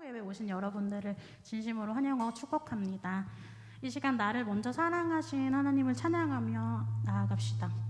예배 오신 여러분들을 진심으로 환영하고 축복합니다. 이 시간 나를 먼저 사랑하신 하나님을 찬양하며 나아갑시다.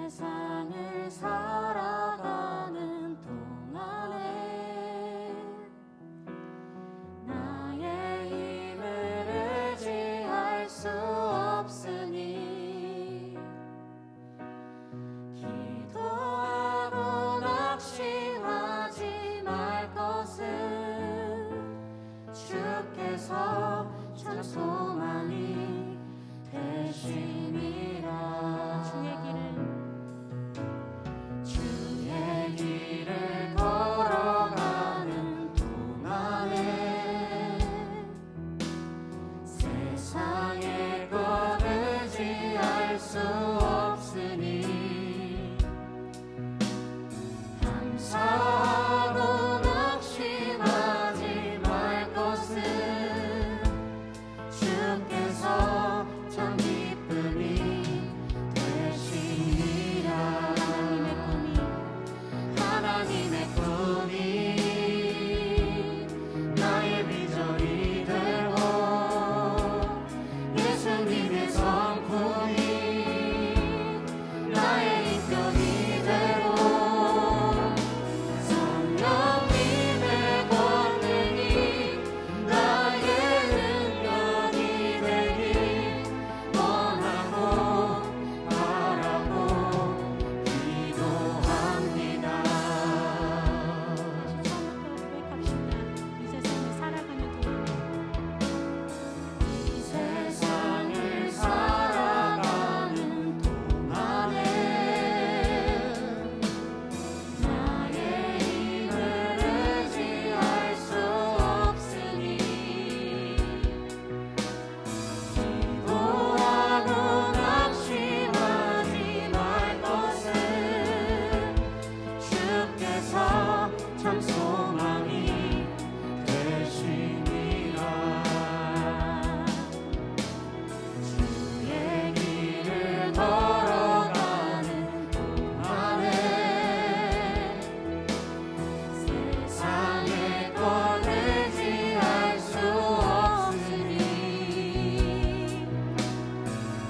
세상을 살아가는 동안에 나의 힘을 의지할 수 없으니 기도하고 낙심하지 말 것을 주께서 참 소망이 되심이라. 주의 길을 걸어가는 동안에 세상의 것 의지할 수 없으니 감사하고 낙심하지 말 것을 주께서 참 기쁨이 되시니라. 하나님의 꿈이 나의 비전이 되고 예수님의 성품이 나의 인격이 되고 성령님의 권능이 나의 능력이 되길 원하고 바라고 기도합니다. 이 세상을 살아가는 동안에 나의 힘을 의지할 수 없으니 기도하고 낙심하지 말 것을 주께서 참 소망이 되시니라. 주의 길을 걸어가는 동안에 세상의 것 의지할 수 없으니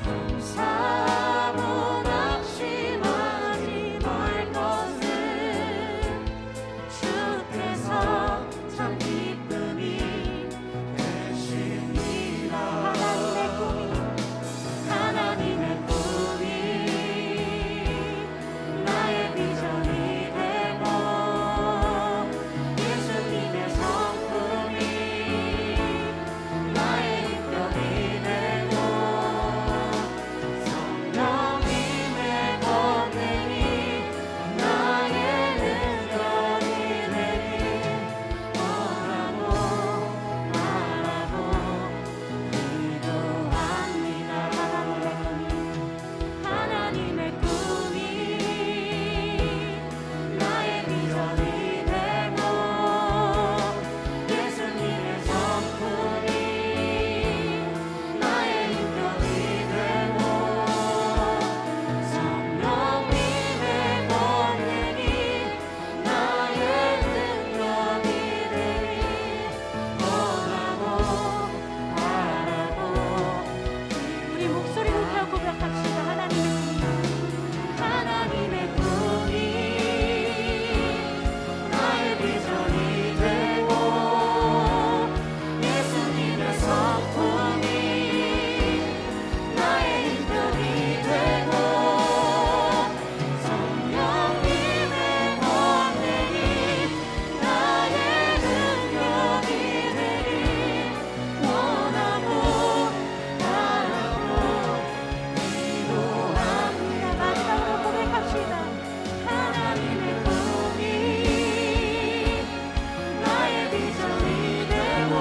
감사하고 낙심하지 말 것을 주께서 참 기쁨이 되시니라. 하나님의 꿈이 나의 비전이 되고 예수님의 성품이 나의 인격이 되고 성령님의 권능이 나의 능력이 되길 원하고 바라고 기도합니다. 하나님의 꿈이 나의 비전이 되고 예수님의 성품이 나의 인격이 되고 성령님의 권능이 나의 능력이 되길 원하고 바라고. 우리 목소리 높여 고백합시다. 하나님의 꿈이 나의 비전이 되고 예수님의 성품이 나의 인격이 되고 성령님의 권능이 나의 능력이 되길 원하고 바라고 기도합니다. 마지막으로 고백합시다. 하나님의 꿈이 나의 비전이 되고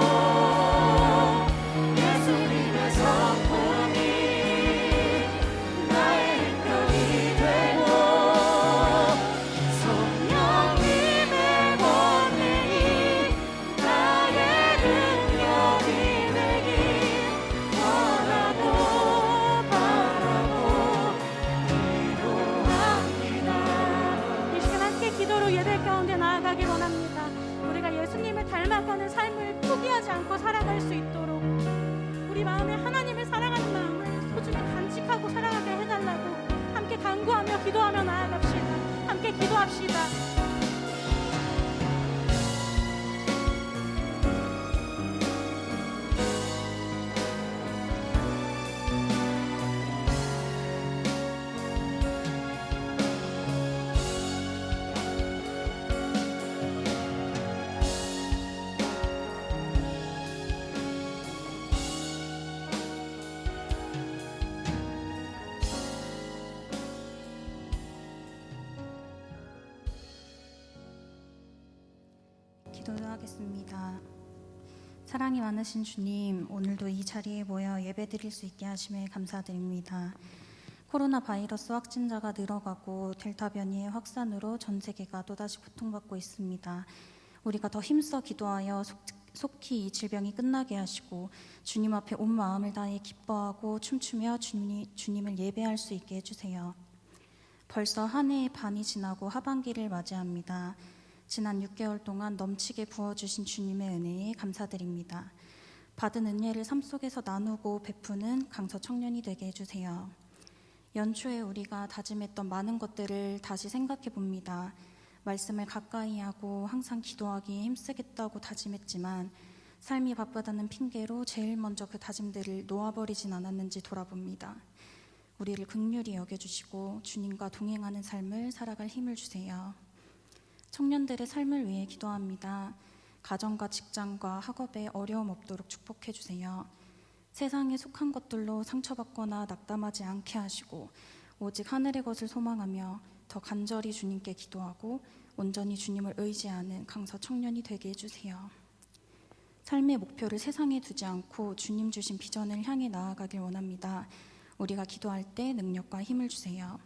예수님의 성품이 나의 인격이 되고 성령님의 권능이 나의 능력이 되길 원하고 바라고 기도합니다. 이 시간 함께 기도로 예배 가운데 나아가길 원합니다. 우리가 예수님을 닮아가는 삶을 포기하지 않고 살아갈 수 있도록 우리 마음에 하나님을 사랑하는 마음을 소중히 간직하고 살아가게 해달라고 함께 간구하며 기도하며 나아갑시다. 함께 기도합시다. 기도하겠습니다. 사랑이 많으신 주님, 오늘도 이 자리에 모여 예배드릴 수 있게 하심에 감사드립니다. 코로나 바이러스 확진자가 늘어가고 델타 변이의 확산으로 전 세계가 또다시 고통받고 있습니다. 우리가 더 힘써 기도하여 속히 이 질병이 끝나게 하시고 주님 앞에 온 마음을 다해 기뻐하고 춤추며 주님을 예배할 수 있게 해주세요. 벌써 한 해의 반이 지나고 하반기를 맞이합니다. 지난 6개월 동안 넘치게 부어주신 주님의 은혜에 감사드립니다. 받은 은혜를 삶 속에서 나누고 베푸는 강서 청년이 되게 해주세요. 연초에 우리가 다짐했던 많은 것들을 다시 생각해 봅니다. 말씀을 가까이 하고 항상 기도하기에 힘쓰겠다고 다짐했지만 삶이 바쁘다는 핑계로 제일 먼저 그 다짐들을 놓아버리진 않았는지 돌아봅니다. 우리를 긍휼히 여겨주시고 주님과 동행하는 삶을 살아갈 힘을 주세요. 청년들의 삶을 위해 기도합니다. 가정과 직장과 학업에 어려움 없도록 축복해 주세요. 세상에 속한 것들로 상처받거나 낙담하지 않게 하시고 오직 하늘의 것을 소망하며 더 간절히 주님께 기도하고 온전히 주님을 의지하는 강서 청년이 되게 해주세요. 삶의 목표를 세상에 두지 않고 주님 주신 비전을 향해 나아가길 원합니다. 우리가 기도할 때 능력과 힘을 주세요.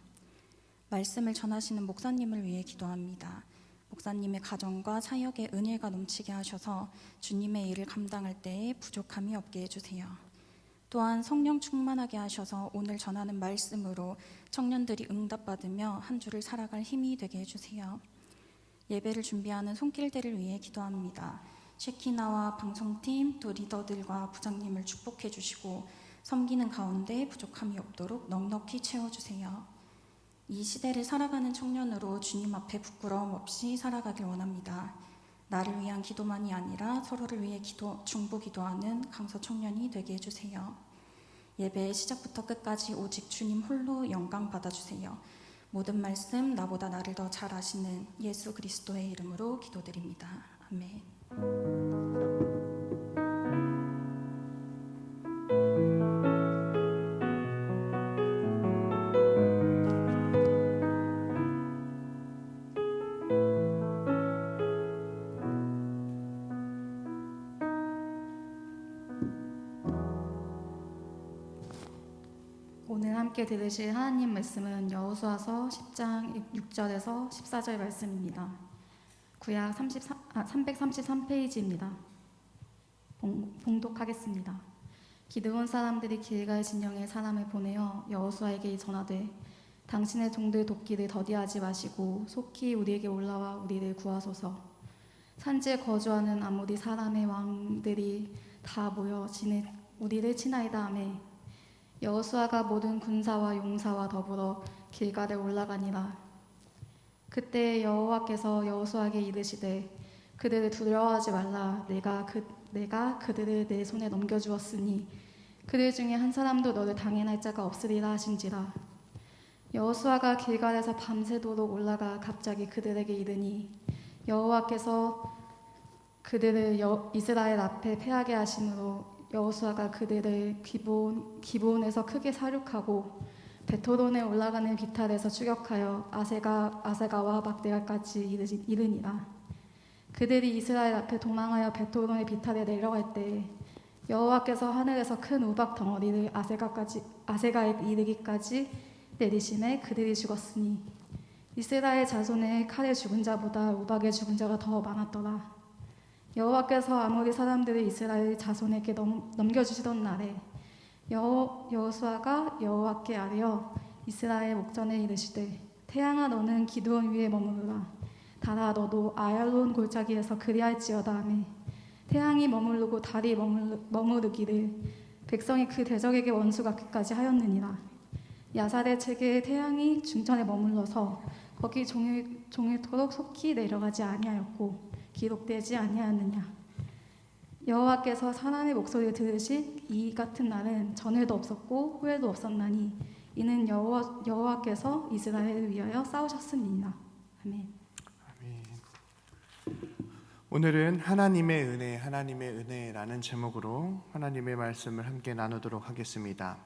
말씀을 전하시는 목사님을 위해 기도합니다. 목사님의 가정과 사역에 은혜가 넘치게 하셔서 주님의 일을 감당할 때에 부족함이 없게 해주세요. 또한 성령 충만하게 하셔서 오늘 전하는 말씀으로 청년들이 응답받으며 한 주를 살아갈 힘이 되게 해주세요. 예배를 준비하는 손길들을 위해 기도합니다. 쉐키나와 방송팀 또 리더들과 부장님을 축복해 주시고 섬기는 가운데 부족함이 없도록 넉넉히 채워주세요. 이 시대를 살아가는 청년으로 주님 앞에 부끄러움 없이 살아가길 원합니다. 나를 위한 기도만이 아니라 서로를 위해 중보 기도하는 강서 청년이 되게 해주세요. 예배의 시작부터 끝까지 오직 주님 홀로 영광 받아주세요. 모든 말씀 나보다 나를 더 잘 아시는 예수 그리스도의 이름으로 기도드립니다. 아멘. 오늘 함께 들으실 하나님 말씀은 여호수아서 10장 6절에서 14절 말씀입니다. 구약 333페이지입니다. 봉독하겠습니다. 기드온 사람들이 길갈 진영에 사람을 보내어 여호수아에게 전하되 당신의 종들 돕기를 더디하지 마시고 속히 우리에게 올라와 우리를 구하소서. 산지에 거주하는 아모리 사람의 왕들이 다 모여 우리를 치나이다 하매 여호수아가 모든 군사와 용사와 더불어 길갈에 올라가니라. 그때 여호와께서 여호수아에게 이르시되 그들을 두려워하지 말라. 내가 그들을 내 손에 넘겨주었으니 그들 중에 한 사람도 너를 당해낼 자가 없으리라 하신지라. 여호수아가 길갈에서 밤새도록 올라가 갑자기 그들에게 이르니 여호와께서 그들을 이스라엘 앞에 패하게 하심으로 여호수아가 그들을 기브온에서 크게 사륙하고 베토론에 올라가는 비탈에서 추격하여 아세가와 막대가까지 이르니라. 그들이 이스라엘 앞에 도망하여 베토론의 비탈에 내려갈 때 여호와께서 하늘에서 큰 우박 덩어리를 아세가에 이르기까지 내리심에 그들이 죽었으니 이스라엘 자손의 칼에 죽은 자보다 우박에 죽은 자가 더 많았더라. 여호와께서 아모리 사람들을 이스라엘 자손에게 넘겨주시던 날에 여호수아가 여호와께 아뢰어 이스라엘 목전에 이르시되 태양아 너는 기드온 위에 머무르라. 달아 너도 아얄론 골짜기에서 그리할지어다 하매 태양이 머무르고 달이 머무르기를 백성이 그 대적에게 원수 같기까지 하였느니라. 야살의 책의 태양이 중천에 머물러서 거기 종일토록 속히 내려가지 아니하였고 기록되지 아니하였느냐. 여호와께서 사나의 목소리를 들으신 이 같은 날은 전에도 없었고 후에도 없었나니 이는 여호와께서 이스라엘을 위하여 싸우셨음이니라. 아멘. 아멘. 오늘은 하나님의 은혜라는 제목으로 하나님의 말씀을 함께 나누도록 하겠습니다.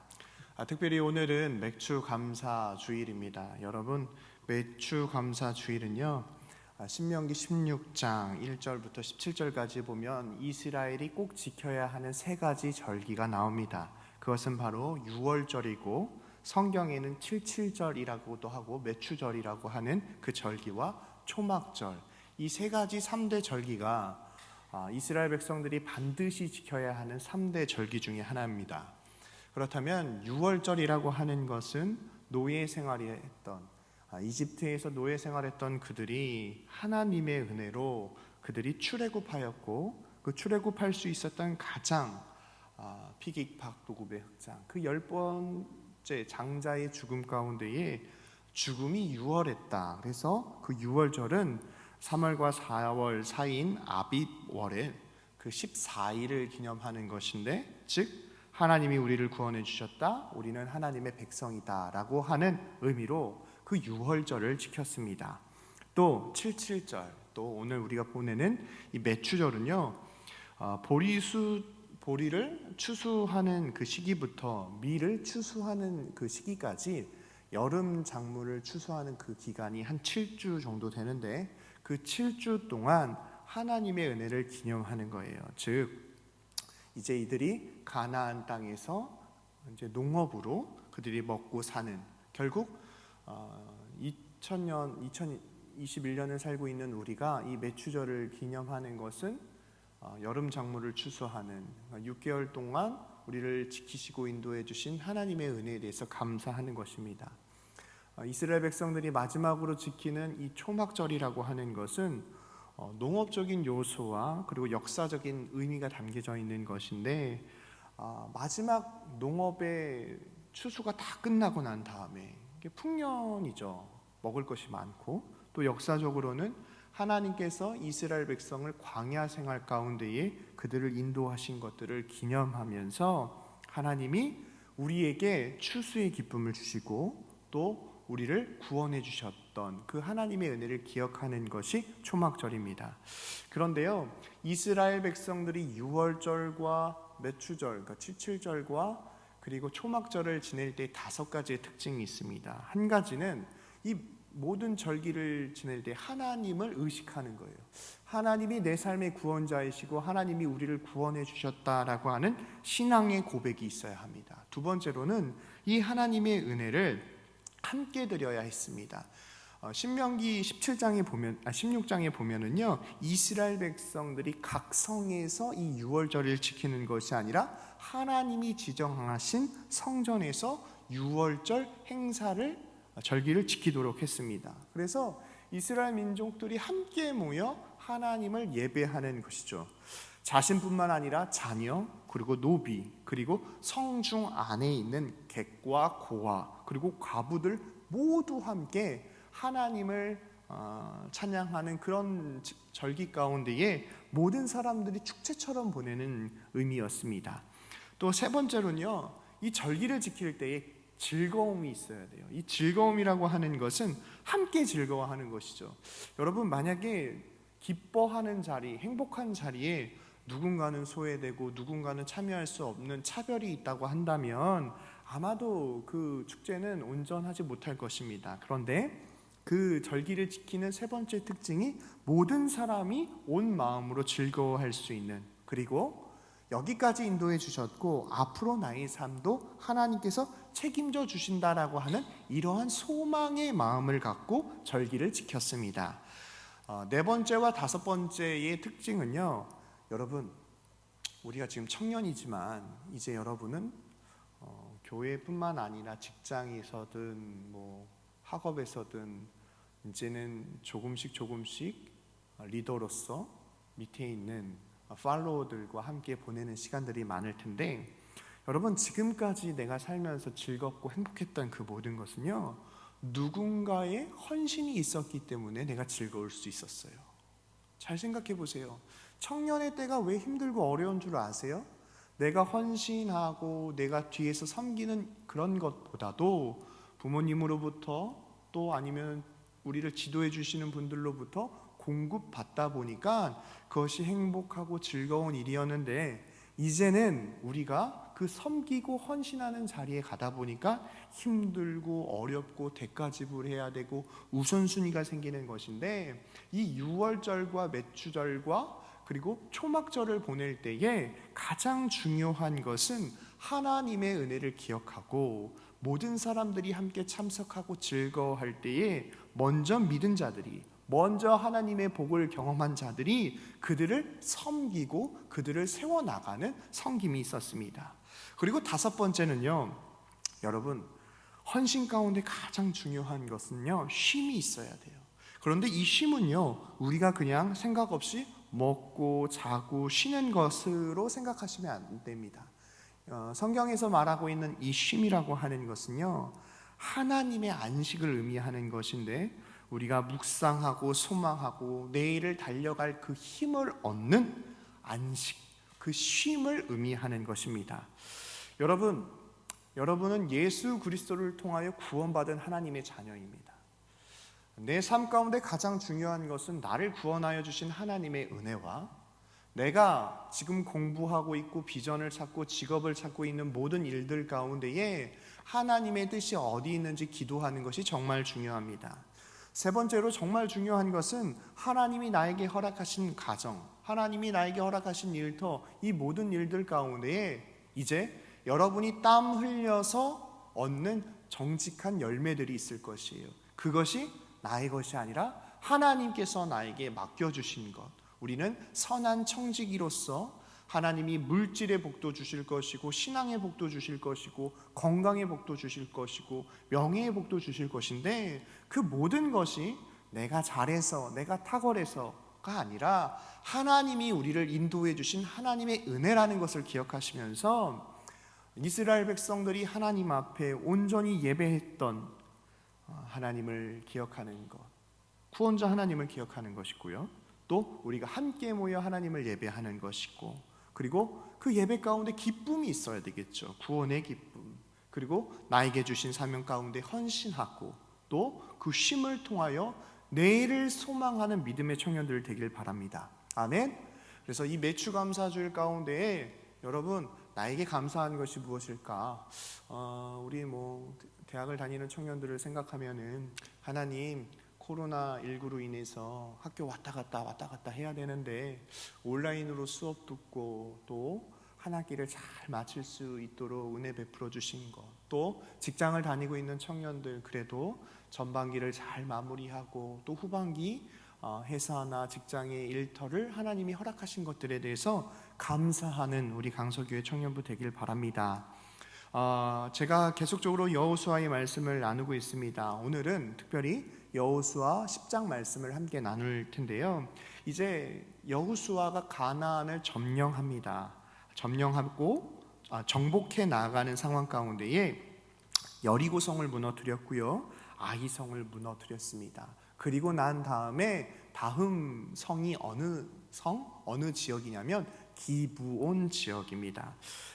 특별히 오늘은 맥주 감사 주일입니다. 여러분, 맥주 감사 주일은요, 신명기 16장 1절부터 17절까지 보면 이스라엘이 꼭 지켜야 하는 세 가지 절기가 나옵니다. 그것은 바로 유월절이고 성경에는 77절이라고도 하고 매추절이라고 하는 그 절기와 초막절, 이 세 가지 3대 절기가 이스라엘 백성들이 반드시 지켜야 하는 3대 절기 중에 하나입니다. 그렇다면 유월절이라고 하는 것은 노예 생활이 했던, 이집트에서 노예 생활했던 그들이 하나님의 은혜로 그들이 출애굽하였고 그 출애굽할 수 있었던 가장 피직박도굽의 흑장, 그 10번째 장자의 죽음 가운데에 죽음이 유월했다. 그래서 그 유월절은 3월과 4월 사이인 아빕월에 그 14일을 기념하는 것인데, 즉 하나님이 우리를 구원해 주셨다, 우리는 하나님의 백성이다 라고 하는 의미로 그 유월절을 지켰습니다. 또 77절, 또 오늘 우리가 보내는 이 매추절은요, 보리를 추수하는 그 시기부터 밀을 추수하는 그 시기까지 여름 작물을 추수하는 그 기간이 한 7주 정도 되는데, 그 7주 동안 하나님의 은혜를 기념하는 거예요. 즉 이제 이들이 가나안 땅에서 이제 농업으로 그들이 먹고 사는, 결국 2021년을 살고 있는 우리가 이 매추절을 기념하는 것은 여름 작물을 추수하는 6개월 동안 우리를 지키시고 인도해 주신 하나님의 은혜에 대해서 감사하는 것입니다. 이스라엘 백성들이 마지막으로 지키는 이 초막절이라고 하는 것은 농업적인 요소와 그리고 역사적인 의미가 담겨져 있는 것인데, 마지막 농업의 추수가 다 끝나고 난 다음에 이게 풍년이죠. 먹을 것이 많고, 또 역사적으로는 하나님께서 이스라엘 백성을 광야 생활 가운데에 그들을 인도하신 것들을 기념하면서 하나님이 우리에게 추수의 기쁨을 주시고 또 우리를 구원해 주셨던 그 하나님의 은혜를 기억하는 것이 초막절입니다. 그런데요, 이스라엘 백성들이 유월절과 매추절, 그러니까 77절과 그리고 초막절을 지낼 때 5가지의 특징이 있습니다. 한 가지는 이 모든 절기를 지낼 때 하나님을 의식하는 거예요. 하나님이 내 삶의 구원자이시고 하나님이 우리를 구원해 주셨다라고 하는 신앙의 고백이 있어야 합니다. 두 번째로는 이 하나님의 은혜를 함께 드려야 했습니다. 신명기 16장에 보면은요, 이스라엘 백성들이 각 성에서 이 유월절을 지키는 것이 아니라 하나님이 지정하신 성전에서 유월절 행사를, 절기를 지키도록 했습니다. 그래서 이스라엘 민족들이 함께 모여 하나님을 예배하는 것이죠. 자신뿐만 아니라 자녀, 그리고 노비, 그리고 성중 안에 있는 객과 고아, 그리고 과부들 모두 함께 하나님을 찬양하는 그런 절기 가운데에 모든 사람들이 축제처럼 보내는 의미였습니다. 또 세 번째로는요, 이 절기를 지킬 때에 즐거움이 있어야 돼요. 이 즐거움이라고 하는 것은 함께 즐거워하는 것이죠. 여러분, 만약에 기뻐하는 자리, 행복한 자리에 누군가는 소외되고 누군가는 참여할 수 없는 차별이 있다고 한다면 아마도 그 축제는 온전하지 못할 것입니다. 그런데 그 절기를 지키는 세 번째 특징이 모든 사람이 온 마음으로 즐거워할 수 있는, 그리고 여기까지 인도해 주셨고 앞으로 나의 삶도 하나님께서 책임져 주신다라고 하는 이러한 소망의 마음을 갖고 절기를 지켰습니다. 네 번째와 다섯 번째의 특징은요, 여러분, 우리가 지금 청년이지만 이제 여러분은 교회뿐만 아니라 직장에서든 뭐 학업에서든 이제는 조금씩 리더로서 밑에 있는 팔로워들과 함께 보내는 시간들이 많을 텐데, 여러분, 지금까지 내가 살면서 즐겁고 행복했던 그 모든 것은요, 누군가의 헌신이 있었기 때문에 내가 즐거울 수 있었어요. 잘 생각해 보세요. 청년의 때가 왜 힘들고 어려운 줄 아세요? 내가 헌신하고 내가 뒤에서 섬기는 그런 것보다도 부모님으로부터, 또 아니면 우리를 지도해 주시는 분들로부터 공급받다 보니까 그것이 행복하고 즐거운 일이었는데, 이제는 우리가 그 섬기고 헌신하는 자리에 가다 보니까 힘들고 어렵고 대가 지불해야 되고 우선순위가 생기는 것인데, 이 유월절과 매추절과 그리고 초막절을 보낼 때에 가장 중요한 것은 하나님의 은혜를 기억하고 모든 사람들이 함께 참석하고 즐거워할 때에 먼저 믿은 자들이, 먼저 하나님의 복을 경험한 자들이 그들을 섬기고 그들을 세워나가는 섬김이 있었습니다. 그리고 다섯 번째는요, 여러분, 헌신 가운데 가장 중요한 것은요, 쉼이 있어야 돼요. 그런데 이 쉼은요, 우리가 그냥 생각 없이 먹고 자고 쉬는 것으로 생각하시면 안 됩니다. 성경에서 말하고 있는 이 쉼이라고 하는 것은요, 하나님의 안식을 의미하는 것인데, 우리가 묵상하고 소망하고 내일을 달려갈 그 힘을 얻는 안식, 그 쉼을 의미하는 것입니다. 여러분은 예수 그리스도를 통하여 구원받은 하나님의 자녀입니다. 내 삶 가운데 가장 중요한 것은 나를 구원하여 주신 하나님의 은혜와 내가 지금 공부하고 있고 비전을 찾고 직업을 찾고 있는 모든 일들 가운데에 하나님의 뜻이 어디 있는지 기도하는 것이 정말 중요합니다. 세 번째로 정말 중요한 것은 하나님이 나에게 허락하신 가정, 하나님이 나에게 허락하신 일터, 이 모든 일들 가운데에 이제 여러분이 땀 흘려서 얻는 정직한 열매들이 있을 것이에요. 그것이 나의 것이 아니라 하나님께서 나에게 맡겨주신 것. 우리는 선한 청지기로서 하나님이 물질의 복도 주실 것이고 신앙의 복도 주실 것이고 건강의 복도 주실 것이고 명예의 복도 주실 것인데, 그 모든 것이 내가 잘해서 내가 탁월해서가 아니라 하나님이 우리를 인도해 주신 하나님의 은혜라는 것을 기억하시면서 이스라엘 백성들이 하나님 앞에 온전히 예배했던 하나님을 기억하는 것, 구원자 하나님을 기억하는 것이고요, 또 우리가 함께 모여 하나님을 예배하는 것이고, 그리고 그 예배 가운데 기쁨이 있어야 되겠죠. 구원의 기쁨. 그리고 나에게 주신 사명 가운데 헌신하고 또 그 쉼을 통하여 내일을 소망하는 믿음의 청년들 되길 바랍니다. 아멘. 그래서 이 매추감사주일 가운데에 여러분, 나에게 감사한 것이 무엇일까? 우리 대학을 다니는 청년들을 생각하면은 하나님, 코로나19로 인해서 학교 왔다 갔다 해야 되는데 온라인으로 수업 듣고 또 한 학기를 잘 마칠 수 있도록 은혜 베풀어 주신 것, 또 직장을 다니고 있는 청년들 그래도 전반기를 잘 마무리하고 또 후반기 회사나 직장의 일터를 하나님이 허락하신 것들에 대해서 감사하는 우리 강서교회 청년부 되길 바랍니다. 제가 계속적으로 여호수아의 말씀을 나누고 있습니다. 오늘은 특별히 여호수아 10장 말씀을 함께 나눌 텐데요, 이제 여호수아가 가나안을 점령하고 정복해 나가는 상황 가운데에 여리고성을 무너뜨렸고요, 아이성을 무너뜨렸습니다. 그리고 난 다음에 다음 성이 어느 지역이냐면 기브온 지역입니다.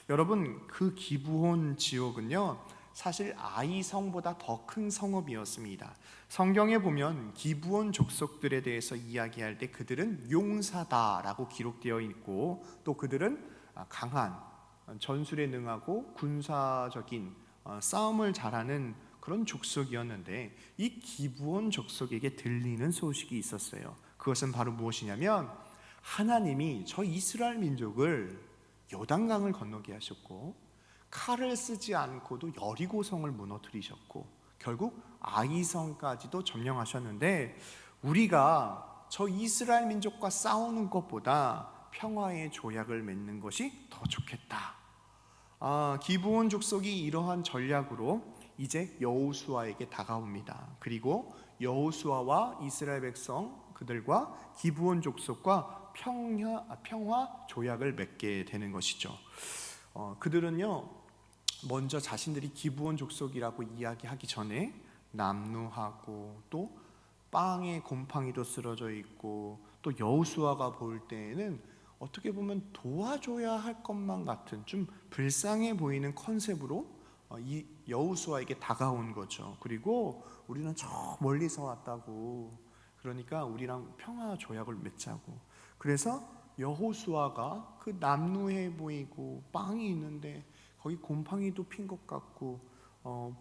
여러분, 그 기브온 지역은요, 사실 아이성보다 더 큰 성읍이었습니다. 성경에 보면 기브온 족속들에 대해서 이야기할 때 그들은 용사다라고 기록되어 있고, 또 그들은 강한, 전술에 능하고 군사적인 싸움을 잘하는 그런 족속이었는데, 이 기브온 족속에게 들리는 소식이 있었어요. 그것은 바로 무엇이냐면 하나님이 저 이스라엘 민족을 요단강을 건너게 하셨고 칼을 쓰지 않고도 여리고성을 무너뜨리셨고 결국 아이성까지도 점령하셨는데, 우리가 저 이스라엘 민족과 싸우는 것보다 평화의 조약을 맺는 것이 더 좋겠다. 기브온 족속이 이러한 전략으로 이제 여호수아에게 다가옵니다. 그리고 여호수아와 이스라엘 백성 그들과 기브온 족속과 평화 조약을 맺게 되는 것이죠. 그들은요, 먼저 자신들이 기브온 족속이라고 이야기하기 전에 남루하고 또 빵에 곰팡이도 쓰러져 있고 또 여호수아가 볼 때에는 어떻게 보면 도와줘야 할 것만 같은 좀 불쌍해 보이는 컨셉으로 이 여호수아에게 다가온 거죠. 그리고 우리는 저 멀리서 왔다고, 그러니까 우리랑 평화 조약을 맺자고. 그래서 여호수아가 그 남루해 보이고 빵이 있는데 거기 곰팡이도 핀 것 같고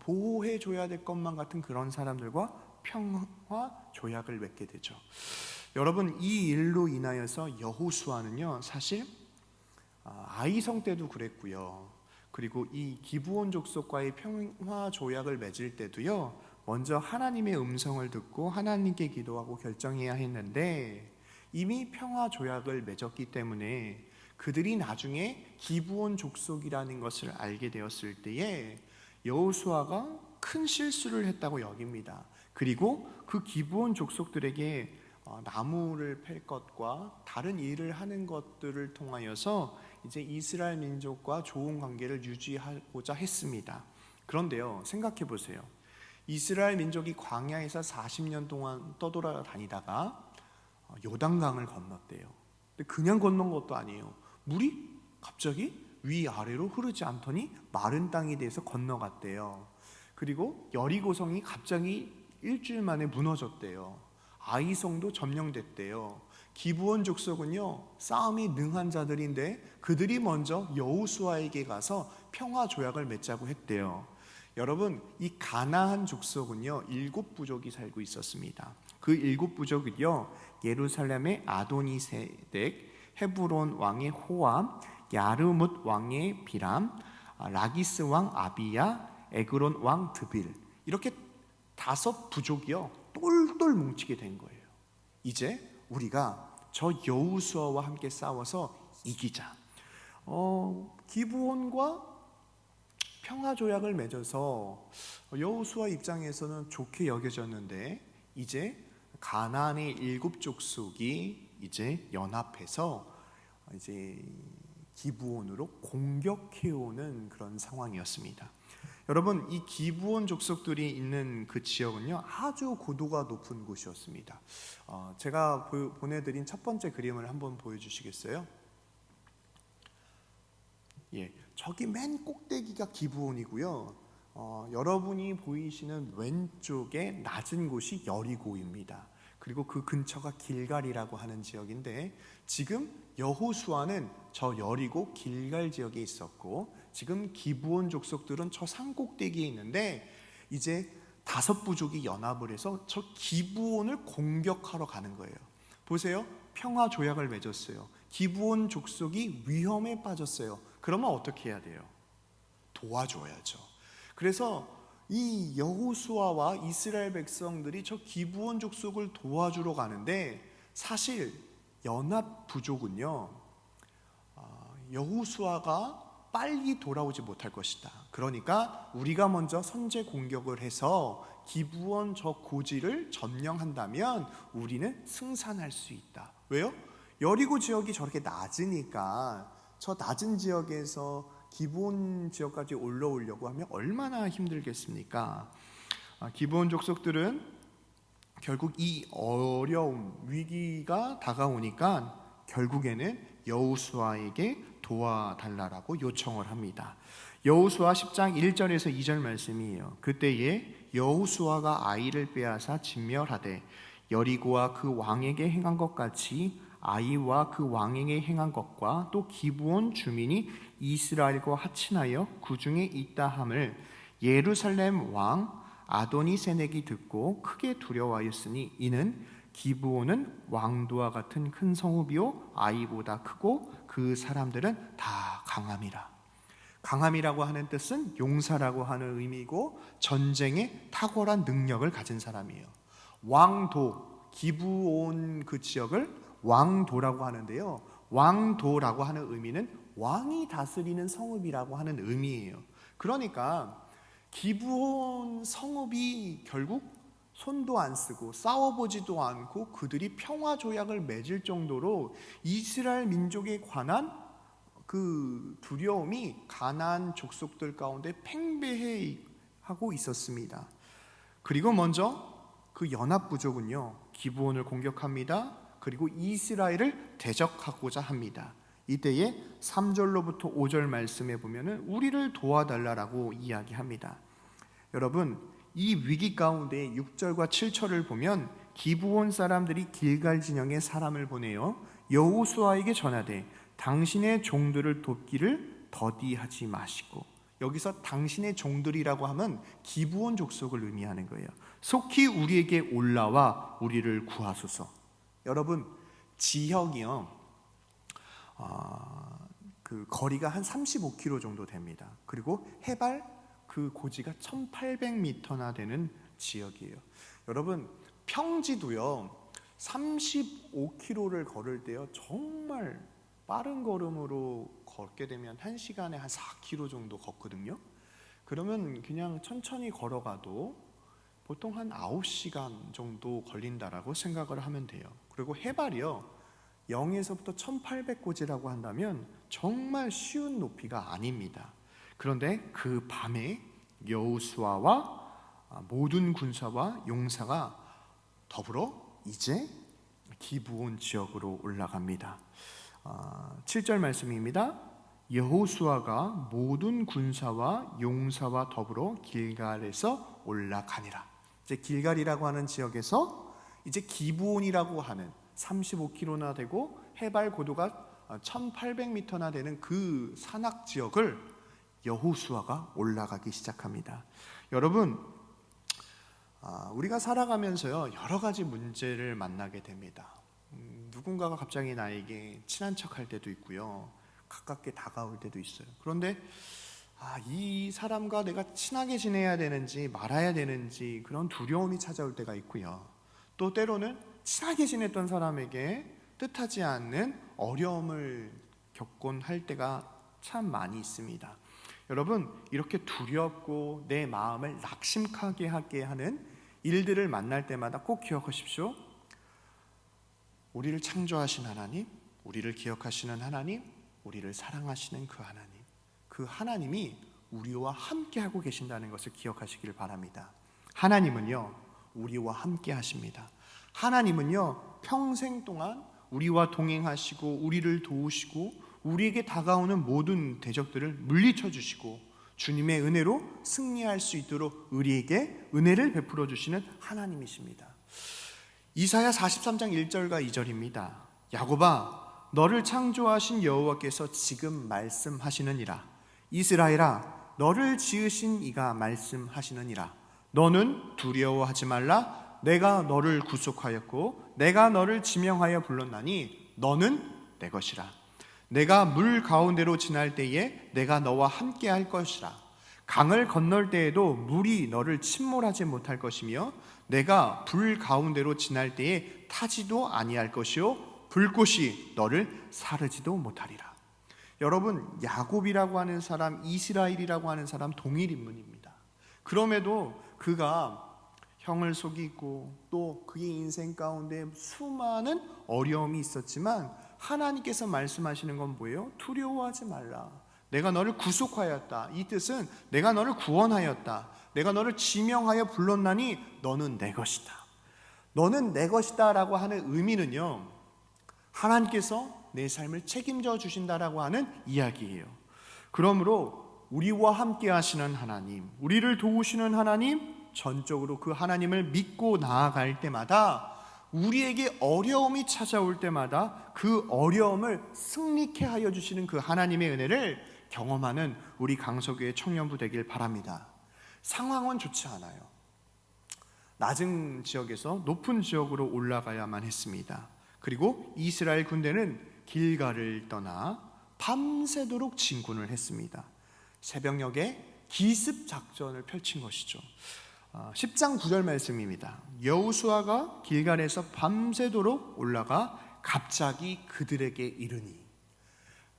보호해 줘야 될 것만 같은 그런 사람들과 평화 조약을 맺게 되죠. 여러분, 이 일로 인하여서 여호수아는요 사실 아이성 때도 그랬고요, 그리고 이 기브온 족속과의 평화 조약을 맺을 때도요 먼저 하나님의 음성을 듣고 하나님께 기도하고 결정해야 했는데, 이미 평화 조약을 맺었기 때문에 그들이 나중에 기브온 족속이라는 것을 알게 되었을 때에 여호수아가 큰 실수를 했다고 여깁니다. 그리고 그 기브온 족속들에게 나무를 팰 것과 다른 일을 하는 것들을 통하여서 이제 이스라엘 민족과 좋은 관계를 유지하고자 했습니다. 그런데요, 생각해 보세요. 이스라엘 민족이 광야에서 40년 동안 떠돌아다니다가 요단강을 건넜대요. 근데 그냥 건넌 것도 아니에요. 물이 갑자기 위아래로 흐르지 않더니 마른 땅에 대해서 건너갔대요. 그리고 여리고성이 갑자기 일주일 만에 무너졌대요. 아이성도 점령됐대요. 기브온 족속은요 싸움이 능한 자들인데 그들이 먼저 여호수아에게 가서 평화 조약을 맺자고 했대요. 여러분, 이 가나안 족속은요 7부족이 살고 있었습니다. 그 7부족은요 예루살렘의 아도니세덱, 헤브론 왕의 호암, 야르뭇 왕의 비람, 라기스 왕 아비야, 에그론 왕 드빌, 이렇게 5부족이요 똘똘 뭉치게 된 거예요. 이제 우리가 저 여호수아와 함께 싸워서 이기자. 기브온과 평화 조약을 맺어서 여호수아 입장에서는 좋게 여겨졌는데, 이제 가나안의 7족속이 이제 연합해서 이제 기브온으로 공격해오는 그런 상황이었습니다. 여러분, 이 기브온 족속들이 있는 그 지역은요 아주 고도가 높은 곳이었습니다. 제가 보내드린 첫 번째 그림을 한번 보여주시겠어요? 예, 저기 맨 꼭대기가 기브온이고요. 여러분이 보이시는 왼쪽에 낮은 곳이 여리고입니다. 그리고 그 근처가 길갈이라고 하는 지역인데, 지금 여호수아는 저 여리고 길갈 지역에 있었고 지금 기브온 족속들은 저 산 꼭대기에 있는데, 이제 5부족이 연합을 해서 저 기브온을 공격하러 가는 거예요. 보세요, 평화 조약을 맺었어요. 기브온 족속이 위험에 빠졌어요. 그러면 어떻게 해야 돼요? 도와줘야죠. 그래서 이 여호수아와 이스라엘 백성들이 저 기브온 족속을 도와주러 가는데, 사실 연합 부족은요 여호수아가 빨리 돌아오지 못할 것이다. 그러니까 우리가 먼저 선제 공격을 해서 기브온 저 고지를 점령한다면 우리는 승산할 수 있다. 왜요? 여리고 지역이 저렇게 낮으니까 저 낮은 지역에서 기브온 지역까지 올라오려고 하면 얼마나 힘들겠습니까? 기브온 족속들은 결국 이 어려움, 위기가 다가오니까 결국에는 여호수아에게 도와달라고 요청을 합니다. 여호수아 10장 1절에서 2절 말씀이에요. 그때에 여호수아가 아이를 빼앗아 진멸하되 여리고와 그 왕에게 행한 것 같이 아이와 그 왕에게 행한 것과 또 기브온 주민이 이스라엘과 합친하여 그 중에 있다 함을 예루살렘 왕 아도니세덱이 듣고 크게 두려워하였으니 이는 기브온은 왕도와 같은 큰 성읍이요 아이보다 크고 그 사람들은 다 강함이라. 강함이라고 하는 뜻은 용사라고 하는 의미고 전쟁에 탁월한 능력을 가진 사람이에요. 왕도, 기브온 그 지역을 왕도라고 하는데요, 왕도라고 하는 의미는 왕이 다스리는 성읍이라고 하는 의미예요. 그러니까 기브온 성읍이 결국 손도 안 쓰고 싸워보지도 않고 그들이 평화 조약을 맺을 정도로 이스라엘 민족에 관한 그 두려움이 가나안 족속들 가운데 팽배해하고 있었습니다. 그리고 먼저 그 연합 부족은요, 기브온을 공격합니다. 그리고 이스라엘을 대적하고자 합니다. 이때에 3절로부터 5절 말씀에 보면은 우리를 도와달라고 이야기합니다. 여러분, 이 위기 가운데 6절과 7절을 보면 기브온 사람들이 길갈 진영에 사람을 보내어 여호수아에게 전하되 당신의 종들을 돕기를 더디하지 마시고, 여기서 당신의 종들이라고 하면 기브온 족속을 의미하는 거예요. 속히 우리에게 올라와 우리를 구하소서. 여러분, 지형이요, 그 거리가 한 35km 정도 됩니다. 그리고 해발 그 고지가 1800m나 되는 지역이에요. 여러분, 평지도요 35km를 걸을 때요 정말 빠른 걸음으로 걷게 되면 1시간에 한 4km 정도 걷거든요. 그러면 그냥 천천히 걸어가도 보통 한 9시간 정도 걸린다라고 생각을 하면 돼요. 그리고 해발이요 0에서부터 1800고지라고 한다면 정말 쉬운 높이가 아닙니다. 그런데 그 밤에 여호수아와 모든 군사와 용사가 더불어 이제 기브온 지역으로 올라갑니다. 7절 말씀입니다. 여호수아가 모든 군사와 용사와 더불어 길갈에서 올라가니라. 이제 길갈이라고 하는 지역에서 이제 기브온이라고 하는 35km나 되고 해발 고도가 1800m나 되는 그 산악 지역을 여호수아가 올라가기 시작합니다. 여러분, 우리가 살아가면서요 여러 가지 문제를 만나게 됩니다. 누군가가 갑자기 나에게 친한 척할 때도 있고요, 가깝게 다가올 때도 있어요. 그런데 이 사람과 내가 친하게 지내야 되는지 말아야 되는지 그런 두려움이 찾아올 때가 있고요, 또 때로는 친하게 지냈던 사람에게 뜻하지 않는 어려움을 겪곤 할 때가 참 많이 있습니다. 여러분, 이렇게 두렵고 내 마음을 낙심하게 하게 하는 일들을 만날 때마다 꼭 기억하십시오. 우리를 창조하신 하나님, 우리를 기억하시는 하나님, 우리를 사랑하시는 그 하나님이 우리와 함께 하고 계신다는 것을 기억하시기를 바랍니다. 하나님은요 우리와 함께 하십니다. 하나님은요 평생 동안 우리와 동행하시고 우리를 도우시고 우리에게 다가오는 모든 대적들을 물리쳐 주시고 주님의 은혜로 승리할 수 있도록 우리에게 은혜를 베풀어 주시는 하나님이십니다. 이사야 43장 1절과 2절입니다. 야곱아, 너를 창조하신 여호와께서 지금 말씀하시느니라. 이스라엘아, 너를 지으신 이가 말씀하시느니라. 너는 두려워하지 말라. 내가 너를 구속하였고 내가 너를 지명하여 불렀나니 너는 내 것이라. 내가 물 가운데로 지날 때에 내가 너와 함께 할 것이라. 강을 건널 때에도 물이 너를 침몰하지 못할 것이며 내가 불 가운데로 지날 때에 타지도 아니할 것이요 불꽃이 너를 사르지도 못하리라. 여러분, 야곱이라고 하는 사람, 이스라엘이라고 하는 사람 동일 인물입니다. 그럼에도 그가 형을 속이고 또 그의 인생 가운데 수많은 어려움이 있었지만 하나님께서 말씀하시는 건 뭐예요? 두려워하지 말라. 내가 너를 구속하였다. 이 뜻은 내가 너를 구원하였다. 내가 너를 지명하여 불렀나니 너는 내 것이다. 너는 내 것이다 라고 하는 의미는요, 하나님께서 내 삶을 책임져 주신다라고 하는 이야기예요. 그러므로 우리와 함께 하시는 하나님, 우리를 도우시는 하나님, 전적으로 그 하나님을 믿고 나아갈 때마다 우리에게 어려움이 찾아올 때마다 그 어려움을 승리케 하여 주시는 그 하나님의 은혜를 경험하는 우리 강서교회 청년부 되길 바랍니다. 상황은 좋지 않아요. 낮은 지역에서 높은 지역으로 올라가야만 했습니다. 그리고 이스라엘 군대는 길갈을 떠나 밤새도록 진군을 했습니다. 새벽녘에 기습 작전을 펼친 것이죠. 10장 9절 말씀입니다. 여호수아가 길갈에서 밤새도록 올라가 갑자기 그들에게 이르니.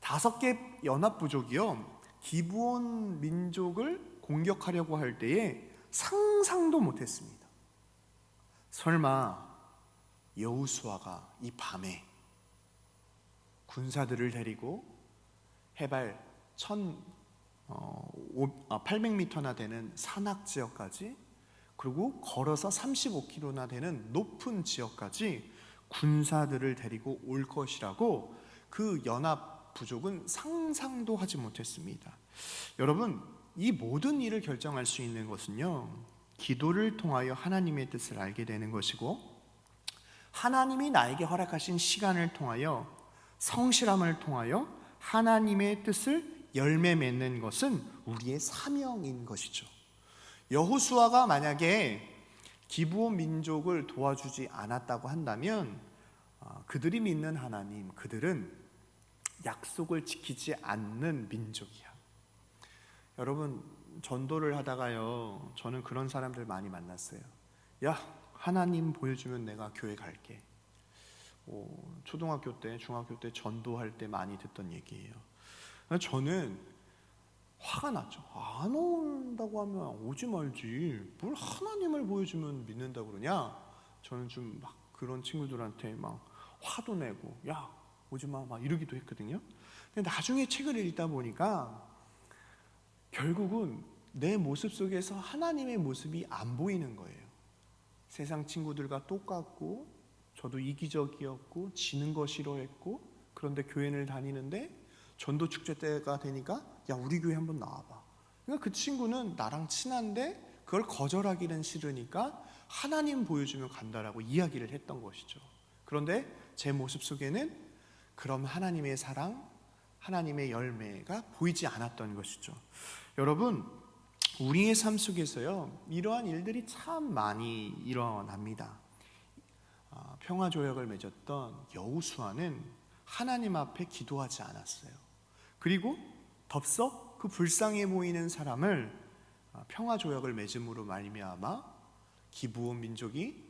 5개 연합 부족이요 기브온 민족을 공격하려고 할 때에 상상도 못했습니다. 설마 여호수아가 이 밤에 군사들을 데리고 해발 800m나 되는 산악 지역까지, 그리고 걸어서 35km나 되는 높은 지역까지 군사들을 데리고 올 것이라고 그 연합 부족은 상상도 하지 못했습니다. 여러분, 이 모든 일을 결정할 수 있는 것은요, 기도를 통하여 하나님의 뜻을 알게 되는 것이고, 하나님이 나에게 허락하신 시간을 통하여, 성실함을 통하여 하나님의 뜻을 열매 맺는 것은 우리의 사명인 것이죠. 여호수아가 만약에 기브온 민족을 도와주지 않았다고 한다면 그들이 믿는 하나님, 그들은 약속을 지키지 않는 민족이야. 여러분, 전도를 하다가요, 저는 그런 사람들 많이 만났어요. 야, 하나님 보여주면 내가 교회 갈게. 초등학교 때, 중학교 때 전도할 때 많이 듣던 얘기예요. 저는 화가 났죠. 안 온다고 하면 오지 말지, 뭘 하나님을 보여주면 믿는다고 그러냐. 저는 좀 막 그런 친구들한테 막 화도 내고, 야 오지 마, 막 이러기도 했거든요. 근데 나중에 책을 읽다 보니까 결국은 내 모습 속에서 하나님의 모습이 안 보이는 거예요. 세상 친구들과 똑같고, 저도 이기적이었고, 지는 거 싫어했고, 그런데 교회를 다니는데 전도 축제 때가 되니까 야, 우리 교회 한번 나와봐. 그러니까 그 친구는 나랑 친한데 그걸 거절하기는 싫으니까 하나님 보여주면 간다라고 이야기를 했던 것이죠. 그런데 제 모습 속에는 그런 하나님의 사랑, 하나님의 열매가 보이지 않았던 것이죠. 여러분, 우리의 삶 속에서요, 이러한 일들이 참 많이 일어납니다. 평화조약을 맺었던 여호수아는 하나님 앞에 기도하지 않았어요. 그리고 덥석 그 불쌍해 보이는 사람을 평화조약을 맺음으로 말미암아 기브온 민족이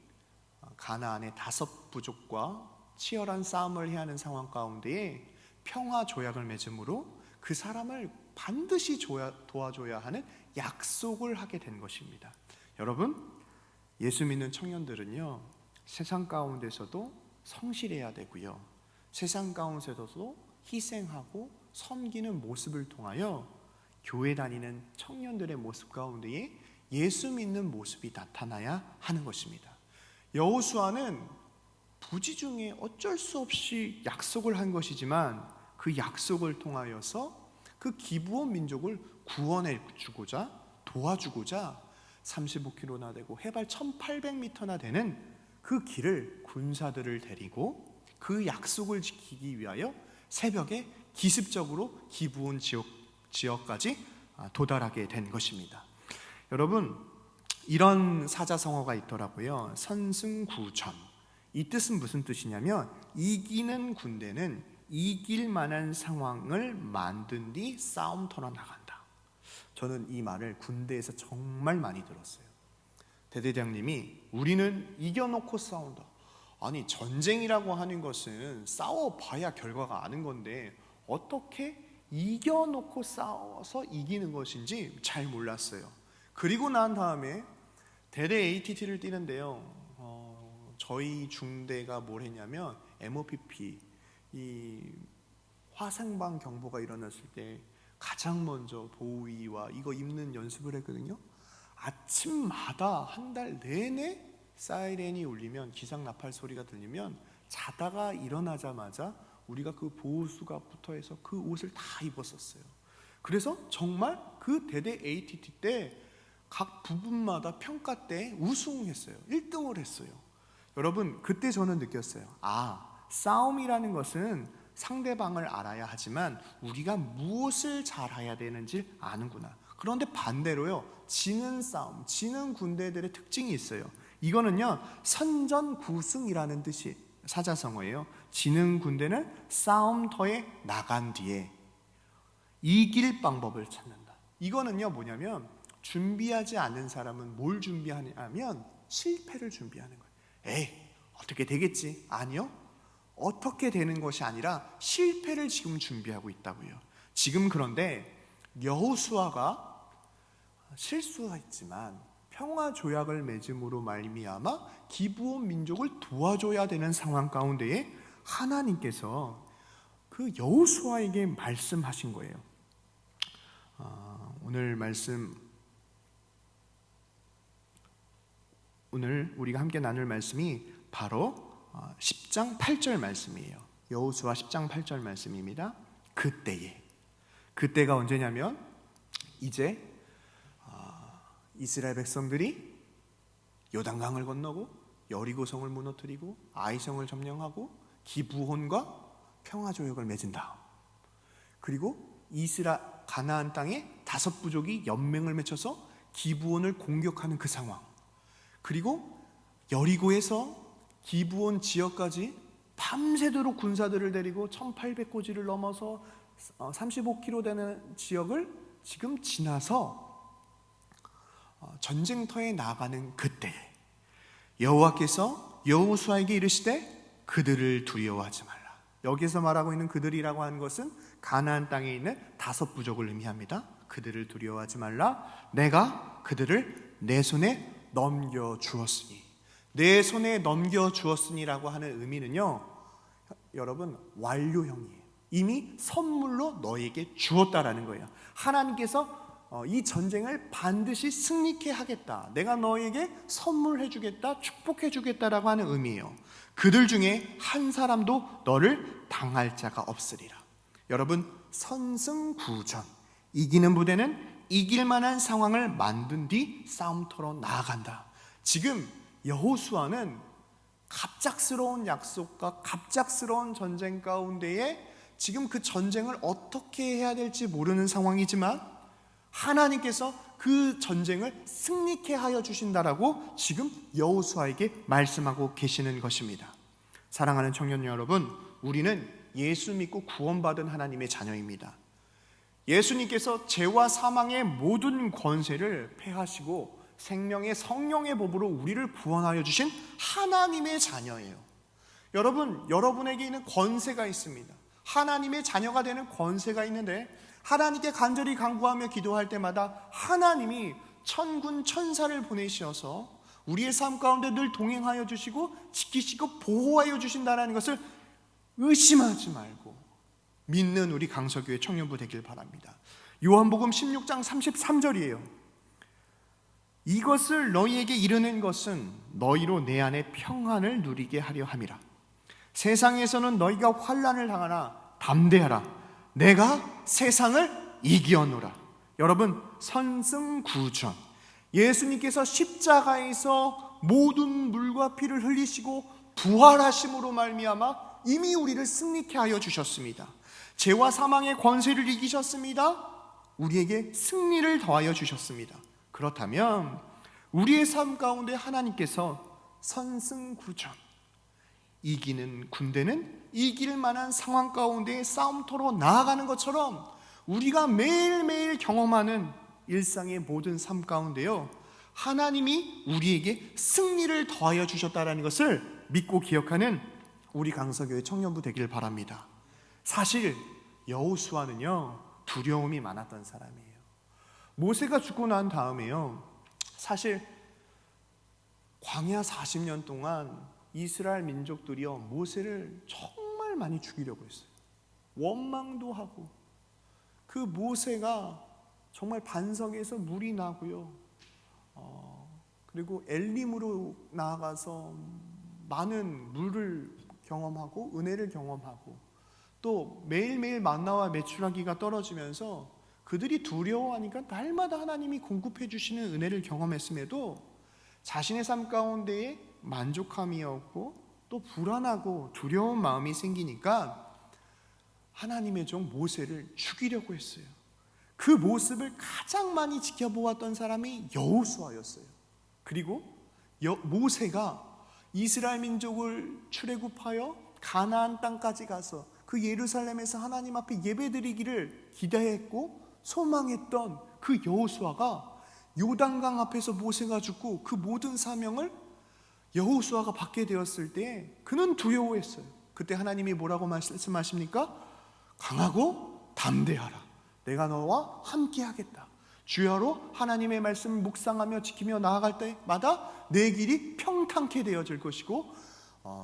가나안의 5 부족과 치열한 싸움을 해야 하는 상황 가운데에 평화조약을 맺음으로 그 사람을 반드시 도와줘야 하는 약속을 하게 된 것입니다. 여러분, 예수 믿는 청년들은요, 세상 가운데서도 성실해야 되고요, 세상 가운데서도 희생하고 섬기는 모습을 통하여 교회 다니는 청년들의 모습 가운데에 예수 믿는 모습이 나타나야 하는 것입니다. 여호수아는 부지 중에 어쩔 수 없이 약속을 한 것이지만 그 약속을 통하여서 그 기브온 민족을 구원해 주고자, 도와주고자 35km나 되고 해발 1800m나 되는 그 길을 군사들을 데리고 그 약속을 지키기 위하여 새벽에 기습적으로 기브온 지역까지 도달하게 된 것입니다. 여러분, 이런 사자성어가 있더라고요. 선승구전. 이 뜻은 무슨 뜻이냐면, 이기는 군대는 이길 만한 상황을 만든 뒤 싸움터로 나간다. 저는 이 말을 군대에서 정말 많이 들었어요. 대대장님이 우리는 이겨놓고 싸운다. 아니, 전쟁이라고 하는 것은 싸워봐야 결과가 아는 건데 어떻게 이겨놓고 싸워서 이기는 것인지 잘 몰랐어요. 그리고 난 다음에 대대 ATT를 뛰는데요, 저희 중대가 뭘 했냐면 MOPP, 이 화생방 경보가 일어났을 때 가장 먼저 보호의와 이거 입는 연습을 했거든요. 아침마다 한 달 내내 사이렌이 울리면, 기상 나팔 소리가 들리면 자다가 일어나자마자 우리가 그 보호수가 붙어서 그 옷을 다 입었었어요. 그래서 정말 그 대대 ATT 때 각 부분마다 평가 때 우승했어요. 1등을 했어요. 여러분, 그때 저는 느꼈어요. 싸움이라는 것은 상대방을 알아야 하지만 우리가 무엇을 잘해야 되는지 아는구나. 그런데 반대로요, 지는 싸움, 지는 군대들의 특징이 있어요. 이거는요, 선전구승이라는 뜻이 사자성어예요. 지는 군대는 싸움터에 나간 뒤에 이길 방법을 찾는다. 이거는요, 뭐냐면 준비하지 않은 사람은 뭘 준비하냐면 실패를 준비하는 거예요. 에이, 어떻게 되겠지? 아니요, 어떻게 되는 것이 아니라 실패를 지금 준비하고 있다고요. 지금 그런데 여호수아가 실수가 있지만 평화조약을 맺음으로 말미암아 기브온 민족을 도와줘야 되는 상황 가운데에 하나님께서 그 여호수아에게 말씀하신 거예요. 오늘 우리가 함께 나눌 말씀이 바로 10장 8절 말씀이에요. 여호수아 10장 8절 말씀입니다. 그때가 언제냐면 이제 이스라엘 백성들이 요단강을 건너고 여리고성을 무너뜨리고 아이성을 점령하고 기브온과 평화조약을 맺은 다음, 그리고 가나안 땅에 5부족이 연맹을 맺혀서 기브온을 공격하는 그 상황, 그리고 여리고에서 기브온 지역까지 밤새도록 군사들을 데리고 1800고지를 넘어서 35km 되는 지역을 지금 지나서 전쟁터에 나가는 그때에 여호와께서 여호수아에게 이르시되 그들을 두려워하지 말라. 여기서 말하고 있는 그들이라고 하는 것은 가나안 땅에 있는 5부족을 의미합니다. 그들을 두려워하지 말라. 내가 그들을 내 손에 넘겨주었으니. 내 손에 넘겨주었으니라고 하는 의미는요, 여러분, 완료형이에요. 이미 선물로 너에게 주었다라는 거예요. 하나님께서 이 전쟁을 반드시 승리케 하겠다, 내가 너에게 선물해 주겠다, 축복해 주겠다라고 하는 의미예요. 그들 중에 한 사람도 너를 당할 자가 없으리라. 여러분, 선승구전, 이기는 부대는 이길 만한 상황을 만든 뒤 싸움터로 나아간다. 지금 여호수아는 갑작스러운 약속과 갑작스러운 전쟁 가운데에 지금 그 전쟁을 어떻게 해야 될지 모르는 상황이지만 하나님께서 그 전쟁을 승리케 하여 주신다라고 지금 여호수아에게 말씀하고 계시는 것입니다. 사랑하는 청년 여러분, 우리는 예수 믿고 구원받은 하나님의 자녀입니다. 예수님께서 죄와 사망의 모든 권세를 패하시고 생명의 성령의 법으로 우리를 구원하여 주신 하나님의 자녀예요. 여러분, 여러분에게 있는 권세가 있습니다. 하나님의 자녀가 되는 권세가 있는데, 하나님께 간절히 간구하며 기도할 때마다 하나님이 천군 천사를 보내셔서 우리의 삶 가운데 늘 동행하여 주시고 지키시고 보호하여 주신다는 것을 의심하지 말고 믿는 우리 강서교회 청년부 되길 바랍니다. 요한복음 16장 33절이에요. 이것을 너희에게 이르는 것은 너희로 내 안에 평안을 누리게 하려 함이라. 세상에서는 너희가 환난을 당하나 담대하라. 내가 세상을 이기었노라. 여러분, 선승구전, 예수님께서 십자가에서 모든 물과 피를 흘리시고 부활하심으로 말미암아 이미 우리를 승리케 하여 주셨습니다. 죄와 사망의 권세를 이기셨습니다. 우리에게 승리를 더하여 주셨습니다. 그렇다면 우리의 삶 가운데 하나님께서 선승구전, 이기는 군대는 이길 만한 상황 가운데 싸움터로 나아가는 것처럼 우리가 매일매일 경험하는 일상의 모든 삶 가운데요, 하나님이 우리에게 승리를 더하여 주셨다는 것을 믿고 기억하는 우리 강서교회 청년부 되길 바랍니다. 사실 여호수아는요, 두려움이 많았던 사람이에요. 모세가 죽고 난 다음에요, 사실 광야 40년 동안 이스라엘 민족들이요, 모세를 정말 많이 죽이려고 했어요. 원망도 하고, 그 모세가 정말 반석에서 물이 나고요, 그리고 엘림으로 나아가서 많은 물을 경험하고 은혜를 경험하고, 또 매일매일 만나와 메추라기가 떨어지면서 그들이 두려워하니까 날마다 하나님이 공급해 주시는 은혜를 경험했음에도 자신의 삶 가운데에 만족함이었고 또 불안하고 두려운 마음이 생기니까 하나님의 종 모세를 죽이려고 했어요. 그 모습을 가장 많이 지켜보았던 사람이 여호수아였어요. 그리고 모세가 이스라엘 민족을 출애굽하여 가나안 땅까지 가서 그 예루살렘에서 하나님 앞에 예배드리기를 기대했고 소망했던 그 여호수아가 요단강 앞에서 모세가 죽고 그 모든 사명을 여호수아가 받게 되었을 때 그는 두려워했어요. 그때 하나님이 뭐라고 말씀하십니까? 강하고 담대하라. 내가 너와 함께 하겠다. 주야로 하나님의 말씀을 묵상하며 지키며 나아갈 때마다 내 길이 평탄케 되어질 것이고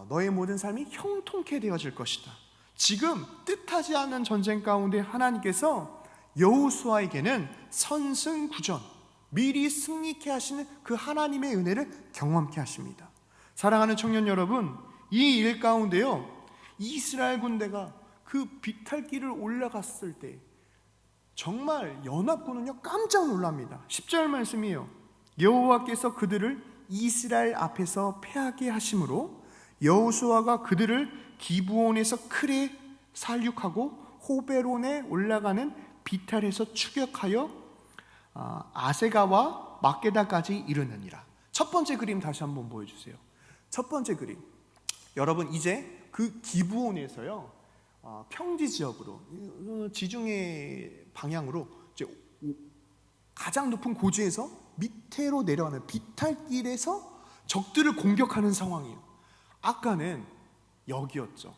너의 모든 삶이 형통케 되어질 것이다. 지금 뜻하지 않은 전쟁 가운데 하나님께서 여호수아에게는 선승구전, 미리 승리케 하시는 그 하나님의 은혜를 경험케 하십니다. 사랑하는 청년 여러분, 이 일 가운데요, 이스라엘 군대가 그 비탈길을 올라갔을 때 정말 연합군은요 깜짝 놀랍니다. 10절 말씀이에요. 여호와께서 그들을 이스라엘 앞에서 패하게 하심으로 여호수아가 그들을 기브온에서 크레 살육하고 호베론에 올라가는 비탈에서 추격하여 아세가와 막게다까지 이르느니라. 첫 번째 그림 다시 한번 보여주세요. 첫 번째 그림, 여러분 이제 그 기브온에서요 평지 지역으로 지중해 방향으로 이제 가장 높은 고지에서 밑으로 내려가는 비탈길에서 적들을 공격하는 상황이에요. 아까는 여기였죠.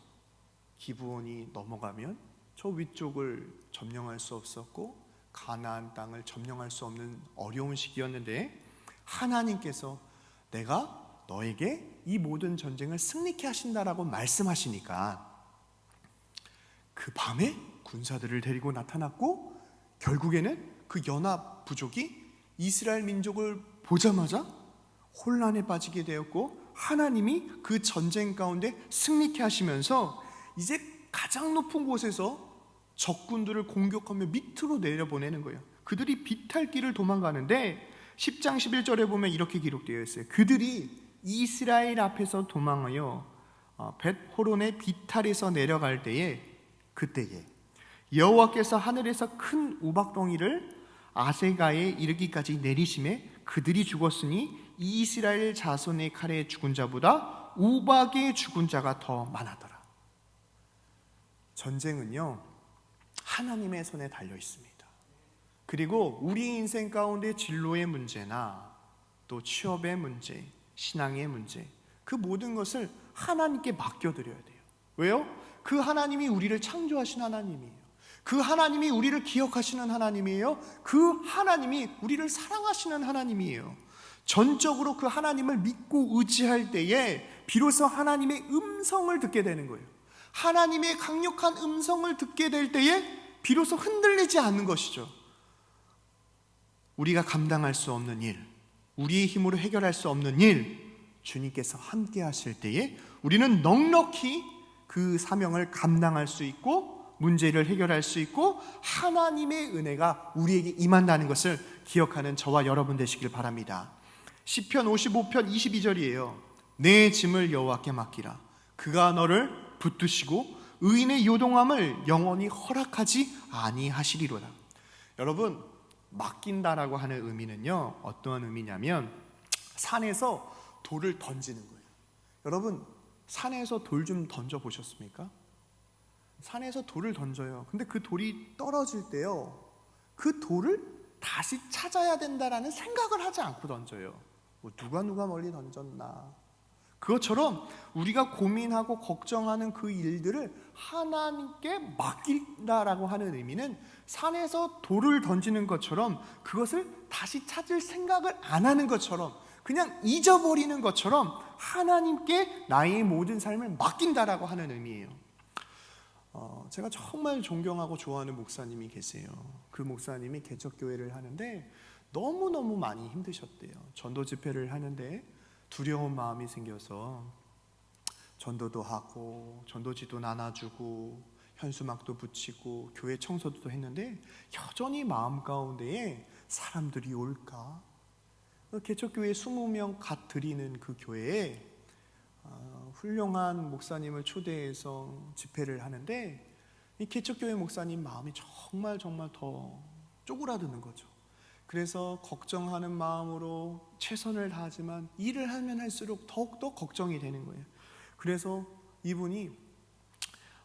기브온이 넘어가면 저 위쪽을 점령할 수 없었고 가나안 땅을 점령할 수 없는 어려운 시기였는데 하나님께서 내가 너에게 이 모든 전쟁을 승리케 하신다라고 말씀하시니까 그 밤에 군사들을 데리고 나타났고 결국에는 그 연합 부족이 이스라엘 민족을 보자마자 혼란에 빠지게 되었고 하나님이 그 전쟁 가운데 승리케 하시면서 이제 가장 높은 곳에서 적군들을 공격하며 밑으로 내려보내는 거예요. 그들이 비탈길을 도망가는데 10장 11절에 보면 이렇게 기록되어 있어요. 그들이 이스라엘 앞에서 도망하여 벳호론의 비탈에서 내려갈 때에 그때에 여호와께서 하늘에서 큰 우박덩이를 아세가에 이르기까지 내리심에 그들이 죽었으니 이스라엘 자손의 칼에 죽은 자보다 우박에 죽은 자가 더 많았더라. 전쟁은요 하나님의 손에 달려 있습니다. 그리고 우리 인생 가운데 진로의 문제나 또 취업의 문제, 신앙의 문제, 그 모든 것을 하나님께 맡겨드려야 돼요. 왜요? 그 하나님이 우리를 창조하신 하나님이에요. 그 하나님이 우리를 기억하시는 하나님이에요. 그 하나님이 우리를 사랑하시는 하나님이에요. 전적으로 그 하나님을 믿고 의지할 때에 비로소 하나님의 음성을 듣게 되는 거예요. 하나님의 강력한 음성을 듣게 될 때에 비로소 흔들리지 않는 것이죠. 우리가 감당할 수 없는 일, 우리의 힘으로 해결할 수 없는 일, 주님께서 함께 하실 때에 우리는 넉넉히 그 사명을 감당할 수 있고 문제를 해결할 수 있고 하나님의 은혜가 우리에게 임한다는 것을 기억하는 저와 여러분 되시길 바랍니다. 시편 55편 22절이에요. 내 짐을 여호와께 맡기라. 그가 너를 붙드시고 의인의 요동함을 영원히 허락하지 아니하시리로다. 여러분, 맡긴다라고 하는 의미는요 어떠한 의미냐면 산에서 돌을 던지는 거예요. 여러분, 산에서 돌 좀 던져 보셨습니까? 산에서 돌을 던져요. 근데 그 돌이 떨어질 때요 그 돌을 다시 찾아야 된다라는 생각을 하지 않고 던져요. 뭐 누가 멀리 던졌나. 그것처럼 우리가 고민하고 걱정하는 그 일들을 하나님께 맡긴다라고 하는 의미는 산에서 돌을 던지는 것처럼 그것을 다시 찾을 생각을 안 하는 것처럼 그냥 잊어버리는 것처럼 하나님께 나의 모든 삶을 맡긴다라고 하는 의미예요. 제가 정말 존경하고 좋아하는 목사님이 계세요. 그 목사님이 개척교회를 하는데 너무너무 많이 힘드셨대요. 전도 집회를 하는데 두려운 마음이 생겨서 전도도 하고 전도지도 나눠주고 현수막도 붙이고 교회 청소도 했는데 여전히 마음 가운데에 사람들이 올까? 개척교회 20명 갓 드리는 그 교회에 훌륭한 목사님을 초대해서 집회를 하는데 이 개척교회 목사님 마음이 정말 더 쪼그라드는 거죠. 그래서 걱정하는 마음으로 최선을 다하지만 일을 하면 할수록 더욱더 걱정이 되는 거예요. 그래서 이분이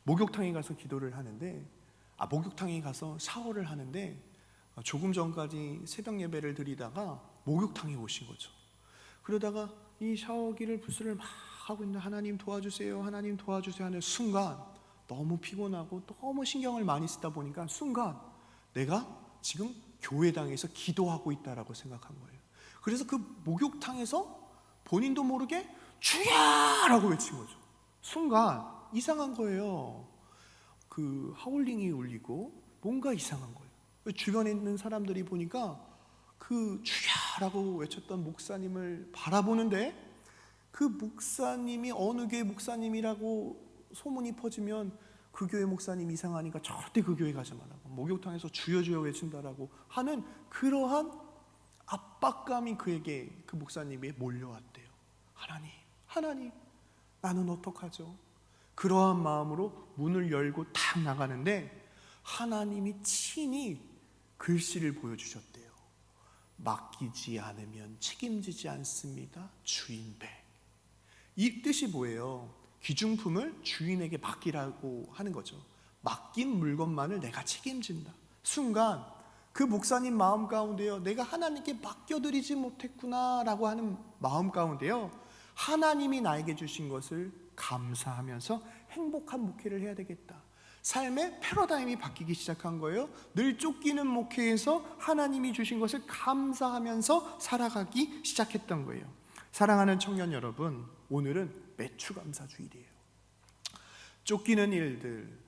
목욕탕에 가서 기도를 하는데 목욕탕에 가서 샤워를 하는데 조금 전까지 새벽 예배를 드리다가 목욕탕에 오신 거죠. 그러다가 이 샤워기를 불수를 막 하고 있는데 하나님 도와주세요, 하나님 도와주세요 하는 순간 너무 피곤하고 너무 신경을 많이 쓰다 보니까 순간 내가 지금 교회당에서 기도하고 있다라고 생각한 거예요. 그래서 그 목욕탕에서 본인도 모르게 주야라고 외친 거죠. 순간 이상한 거예요. 그 하울링이 울리고 뭔가 이상한 거예요. 주변에 있는 사람들이 보니까 그 주야라고 외쳤던 목사님을 바라보는데, 그 목사님이 어느 교회 목사님이라고 소문이 퍼지면 그 교회 목사님 이상하니까 절대 그 교회 가지 말라고, 목욕탕에서 주여 주여 외친다라고 하는 그러한 압박감이 그에게, 그 목사님이 몰려왔대요. 하나님 나는 어떡하죠? 그러한 마음으로 문을 열고 탁 나가는데 하나님이 친히 글씨를 보여주셨대요. 맡기지 않으면 책임지지 않습니다, 주인배. 이 뜻이 뭐예요? 귀중품을 주인에게 맡기라고 하는 거죠. 맡긴 물건만을 내가 책임진다. 순간 그 목사님 마음 가운데요, 내가 하나님께 맡겨드리지 못했구나 라고 하는 마음 가운데요, 하나님이 나에게 주신 것을 감사하면서 행복한 목회를 해야 되겠다. 삶의 패러다임이 바뀌기 시작한 거예요. 늘 쫓기는 목회에서 하나님이 주신 것을 감사하면서 살아가기 시작했던 거예요. 사랑하는 청년 여러분, 오늘은 매추감사주일이에요. 쫓기는 일들,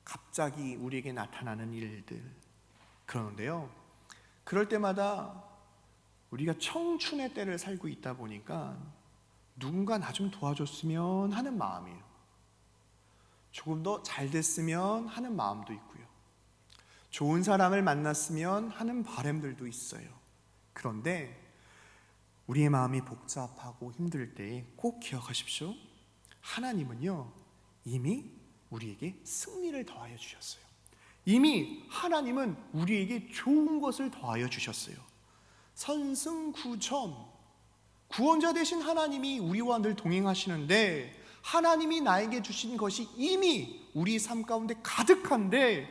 갑자기 우리에게 나타나는 일들, 그러는데요, 그럴 때마다 우리가 청춘의 때를 살고 있다 보니까 누군가 나 좀 도와줬으면 하는 마음이에요. 조금 더 잘 됐으면 하는 마음도 있고요, 좋은 사람을 만났으면 하는 바람들도 있어요. 그런데 우리의 마음이 복잡하고 힘들 때 꼭 기억하십시오. 하나님은요, 이미 우리에게 승리를 더하여 주셨어요. 이미 하나님은 우리에게 좋은 것을 더하여 주셨어요. 선승구전, 구원자 되신 하나님이 우리와 늘 동행하시는데, 하나님이 나에게 주신 것이 이미 우리 삶 가운데 가득한데,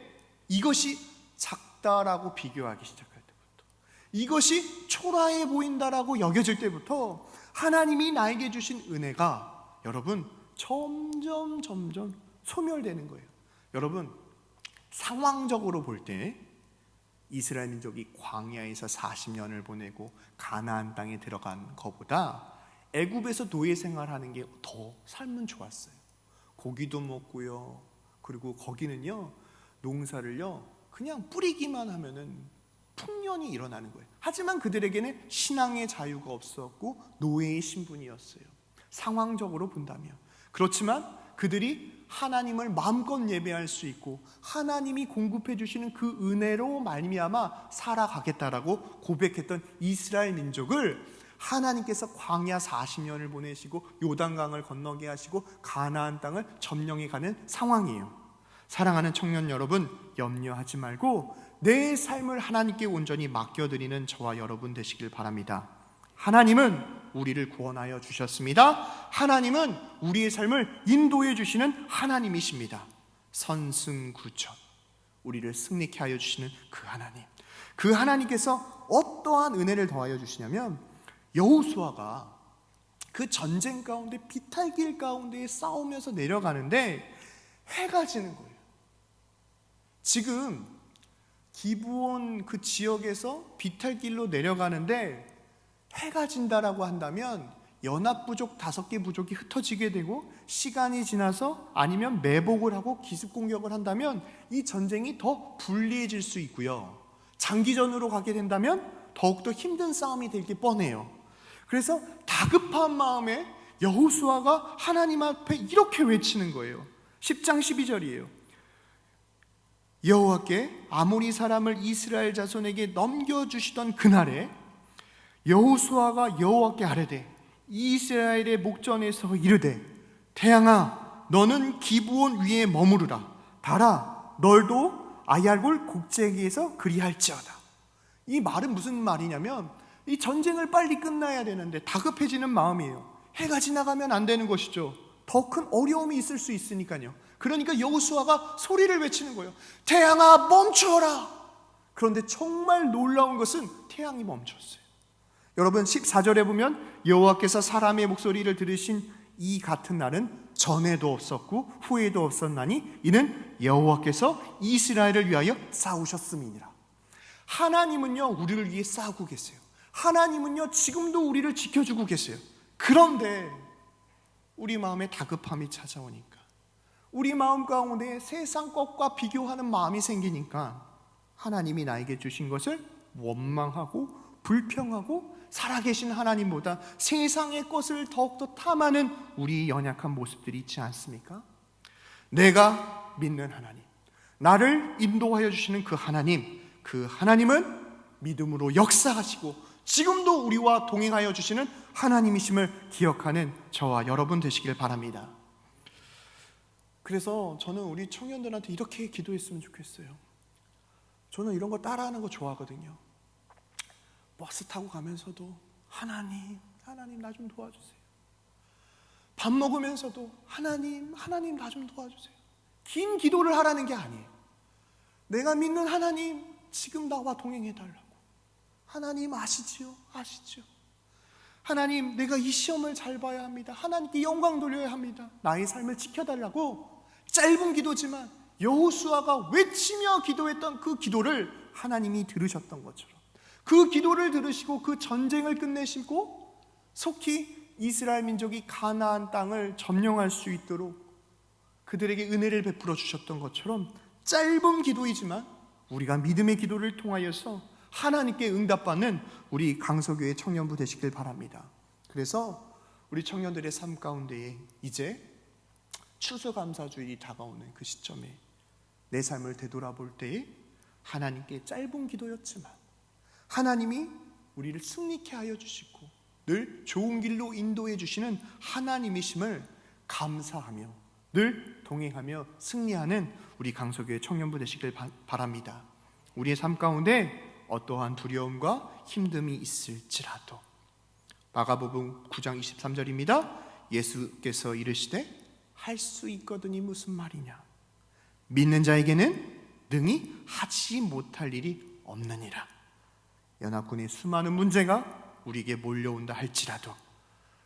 이것이 작다라고 비교하기 시작할 때부터, 이것이 초라해 보인다라고 여겨질 때부터 하나님이 나에게 주신 은혜가 여러분 점점 소멸되는 거예요. 여러분, 상황적으로 볼 때 이스라엘 민족이 광야에서 40년을 보내고 가나안 땅에 들어간 것보다 애굽에서 노예 생활하는 게 더 삶은 좋았어요. 고기도 먹고요, 그리고 거기는요, 농사를요 그냥 뿌리기만 하면은 풍년이 일어나는 거예요. 하지만 그들에게는 신앙의 자유가 없었고 노예의 신분이었어요, 상황적으로 본다면. 그렇지만 그들이 하나님을 마음껏 예배할 수 있고 하나님이 공급해 주시는 그 은혜로 말미암아 살아가겠다라고 고백했던 이스라엘 민족을 하나님께서 광야 40년을 보내시고 요단강을 건너게 하시고 가나안 땅을 점령해 가는 상황이에요. 사랑하는 청년 여러분, 염려하지 말고 내 삶을 하나님께 온전히 맡겨드리는 저와 여러분 되시길 바랍니다. 하나님은 우리를 구원하여 주셨습니다. 하나님은 우리의 삶을 인도해 주시는 하나님이십니다. 선승구전, 우리를 승리케 하여 주시는 그 하나님, 그 하나님께서 어떠한 은혜를 더하여 주시냐면, 여호수아가 그 전쟁 가운데 비탈길 가운데 싸우면서 내려가는데 해가 지는 거예요. 지금 기브온 그 지역에서 비탈길로 내려가는데 해가 진다라고 한다면 연합부족 5개 부족이 흩어지게 되고, 시간이 지나서 아니면 매복을 하고 기습 공격을 한다면 이 전쟁이 더 불리해질 수 있고요, 장기전으로 가게 된다면 더욱더 힘든 싸움이 될 게 뻔해요. 그래서 다급한 마음에 여호수아가 하나님 앞에 이렇게 외치는 거예요. 10장 12절이에요. 여호와께 아모리 사람을 이스라엘 자손에게 넘겨주시던 그날에 여호수아가 여호와께 아뢰되 이스라엘의 목전에서 이르되, 태양아 너는 기브온 위에 머무르라. 달아 널도 아얄골 곡제기에서 그리할지어다. 이 말은 무슨 말이냐면, 이 전쟁을 빨리 끝나야 되는데 다급해지는 마음이에요. 해가 지나가면 안 되는 것이죠. 더 큰 어려움이 있을 수 있으니까요. 그러니까 여호수아가 소리를 외치는 거예요. 태양아 멈춰라. 그런데 정말 놀라운 것은 태양이 멈췄어요. 여러분, 14절에 보면 여호와께서 사람의 목소리를 들으신 이 같은 날은 전에도 없었고 후에도 없었나니 이는 여호와께서 이스라엘을 위하여 싸우셨음이니라. 하나님은요 우리를 위해 싸우고 계세요. 하나님은요 지금도 우리를 지켜주고 계세요. 그런데 우리 마음에 다급함이 찾아오니까, 우리 마음 가운데 세상 것과 비교하는 마음이 생기니까 하나님이 나에게 주신 것을 원망하고 불평하고 살아계신 하나님보다 세상의 것을 더욱더 탐하는 우리 연약한 모습들이 있지 않습니까? 내가 믿는 하나님, 나를 인도하여 주시는 그 하나님은 믿음으로 역사하시고 지금도 우리와 동행하여 주시는 하나님이심을 기억하는 저와 여러분 되시길 바랍니다. 그래서 저는 우리 청년들한테 이렇게 기도했으면 좋겠어요. 저는 이런 거 따라하는 거 좋아하거든요. 버스 타고 가면서도 하나님 나 좀 도와주세요. 밥 먹으면서도 하나님 나 좀 도와주세요. 긴 기도를 하라는 게 아니에요. 내가 믿는 하나님, 지금 나와 동행해달라고. 하나님 아시지요? 하나님, 내가 이 시험을 잘 봐야 합니다. 하나님께 영광 돌려야 합니다. 나의 삶을 지켜달라고. 짧은 기도지만 여호수아가 외치며 기도했던 그 기도를 하나님이 들으셨던 것처럼, 그 기도를 들으시고 그 전쟁을 끝내시고 속히 이스라엘 민족이 가나안 땅을 점령할 수 있도록 그들에게 은혜를 베풀어 주셨던 것처럼 짧은 기도이지만 우리가 믿음의 기도를 통하여서 하나님께 응답받는 우리 강서교회 청년부 되시길 바랍니다. 그래서 우리 청년들의 삶 가운데에 이제 추수감사주일이 다가오는 그 시점에 내 삶을 되돌아볼 때에 하나님께 짧은 기도였지만 하나님이 우리를 승리케 하여 주시고 늘 좋은 길로 인도해 주시는 하나님이심을 감사하며 늘 동행하며 승리하는 우리 강서교회 청년부 되시길 바랍니다. 우리의 삶 가운데 어떠한 두려움과 힘듦이 있을지라도 마가복음 9장 23절입니다. 예수께서 이르시되 할 수 있거든이 무슨 말이냐, 믿는 자에게는 능히 하지 못할 일이 없느니라. 연합군의 수많은 문제가 우리에게 몰려온다 할지라도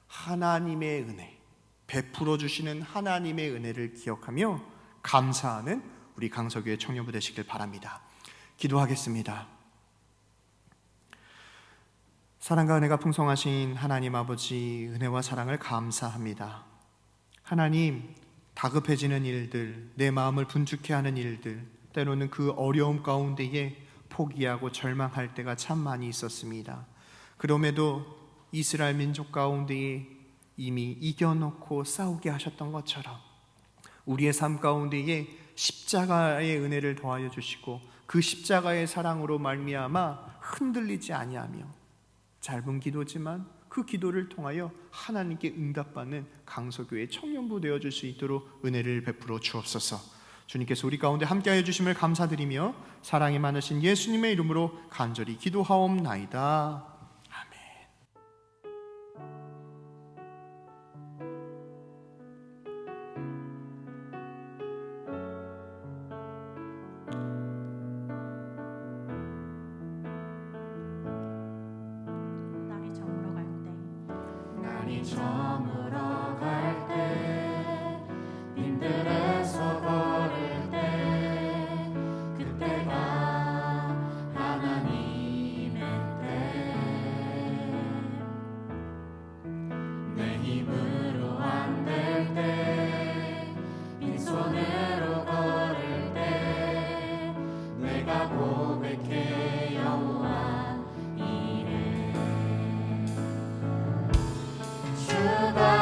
하나님의 은혜, 베풀어 주시는 하나님의 은혜를 기억하며 감사하는 우리 강서교회 청년부 되시길 바랍니다. 기도하겠습니다. 사랑과 은혜가 풍성하신 하나님 아버지, 은혜와 사랑을 감사합니다. 하나님, 다급해지는 일들, 내 마음을 분주케 하는 일들, 때로는 그 어려움 가운데에 포기하고 절망할 때가 참 많이 있었습니다. 그럼에도 이스라엘 민족 가운데에 이미 이겨놓고 싸우게 하셨던 것처럼 우리의 삶 가운데에 십자가의 은혜를 더하여 주시고 그 십자가의 사랑으로 말미암아 흔들리지 아니하며 짧은 기도지만 그 기도를 통하여 하나님께 응답받는 강서교회 청년부 되어줄 수 있도록 은혜를 베풀어 주옵소서. 주님께서 우리 가운데 함께하여 주심을 감사드리며 사랑이 많으신 예수님의 이름으로 간절히 기도하옵나이다. 저물어 갈 때, 빈들에서 걸을 때, 그때가 하나님의 때. 내 힘으로 안 될 때, 빈손으로 걸을 때, 내가 고백해 여호와 이래. 주가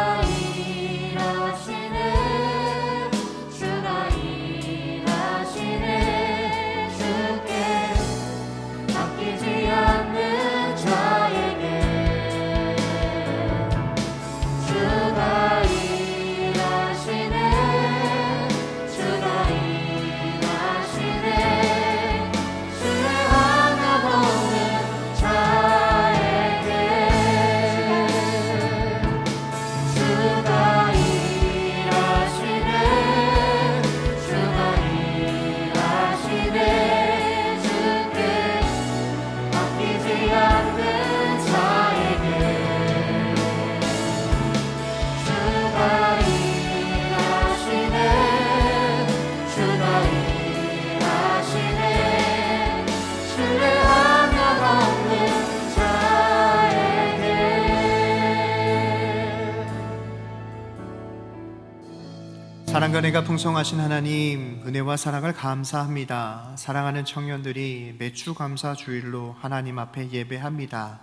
사랑과 은혜가 풍성하신 하나님, 은혜와 사랑을 감사합니다. 사랑하는 청년들이 매주 감사 주일로 하나님 앞에 예배합니다.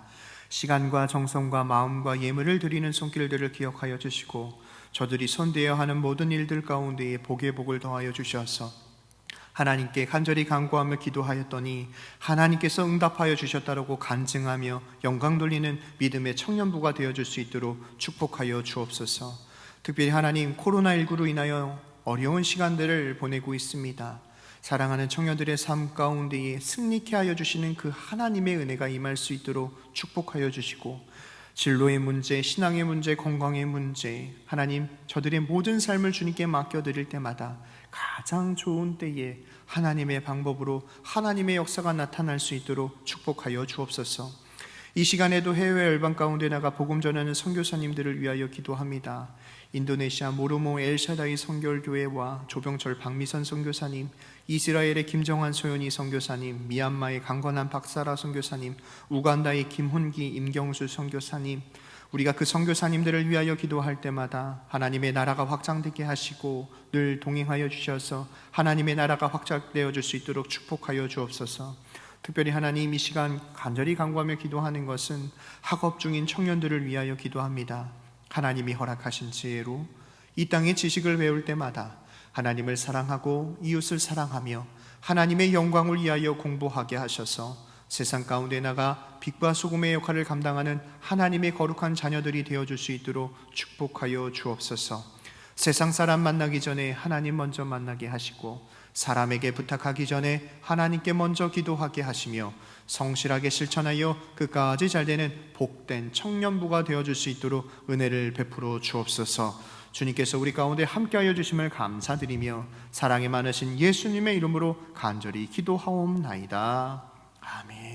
시간과 정성과 마음과 예물을 드리는 손길들을 기억하여 주시고 저들이 손대어 하는 모든 일들 가운데에 복의 복을 더하여 주셔서 하나님께 간절히 간구하며 기도하였더니 하나님께서 응답하여 주셨다라고 간증하며 영광 돌리는 믿음의 청년부가 되어줄 수 있도록 축복하여 주옵소서. 특별히 하나님, 코로나19로 인하여 어려운 시간들을 보내고 있습니다. 사랑하는 청년들의 삶 가운데에 승리케 하여 주시는 그 하나님의 은혜가 임할 수 있도록 축복하여 주시고 진로의 문제, 신앙의 문제, 건강의 문제, 하나님 저들의 모든 삶을 주님께 맡겨드릴 때마다 가장 좋은 때에 하나님의 방법으로 하나님의 역사가 나타날 수 있도록 축복하여 주옵소서. 이 시간에도 해외 열방 가운데 나가 복음 전하는 선교사님들을 위하여 기도합니다. 인도네시아 모르모 엘샤다이 선결교회와 조병철 박미선 선교사님, 이스라엘의 김정환 소연이 선교사님, 미얀마의 강건한 박사라 선교사님, 우간다의 김훈기 임경수 선교사님, 우리가 그 선교사님들을 위하여 기도할 때마다 하나님의 나라가 확장되게 하시고 늘 동행하여 주셔서 하나님의 나라가 확장되어 줄 수 있도록 축복하여 주옵소서. 특별히 하나님, 이 시간 간절히 간구하며 기도하는 것은 학업 중인 청년들을 위하여 기도합니다. 하나님이 허락하신 지혜로 이 땅의 지식을 배울 때마다 하나님을 사랑하고 이웃을 사랑하며 하나님의 영광을 위하여 공부하게 하셔서 세상 가운데 나가 빛과 소금의 역할을 감당하는 하나님의 거룩한 자녀들이 되어줄 수 있도록 축복하여 주옵소서. 세상 사람 만나기 전에 하나님 먼저 만나게 하시고 사람에게 부탁하기 전에 하나님께 먼저 기도하게 하시며 성실하게 실천하여 끝까지 잘되는 복된 청년부가 되어줄 수 있도록 은혜를 베풀어 주옵소서. 주님께서 우리 가운데 함께하여 주심을 감사드리며 사랑이 많으신 예수님의 이름으로 간절히 기도하옵나이다. 아멘.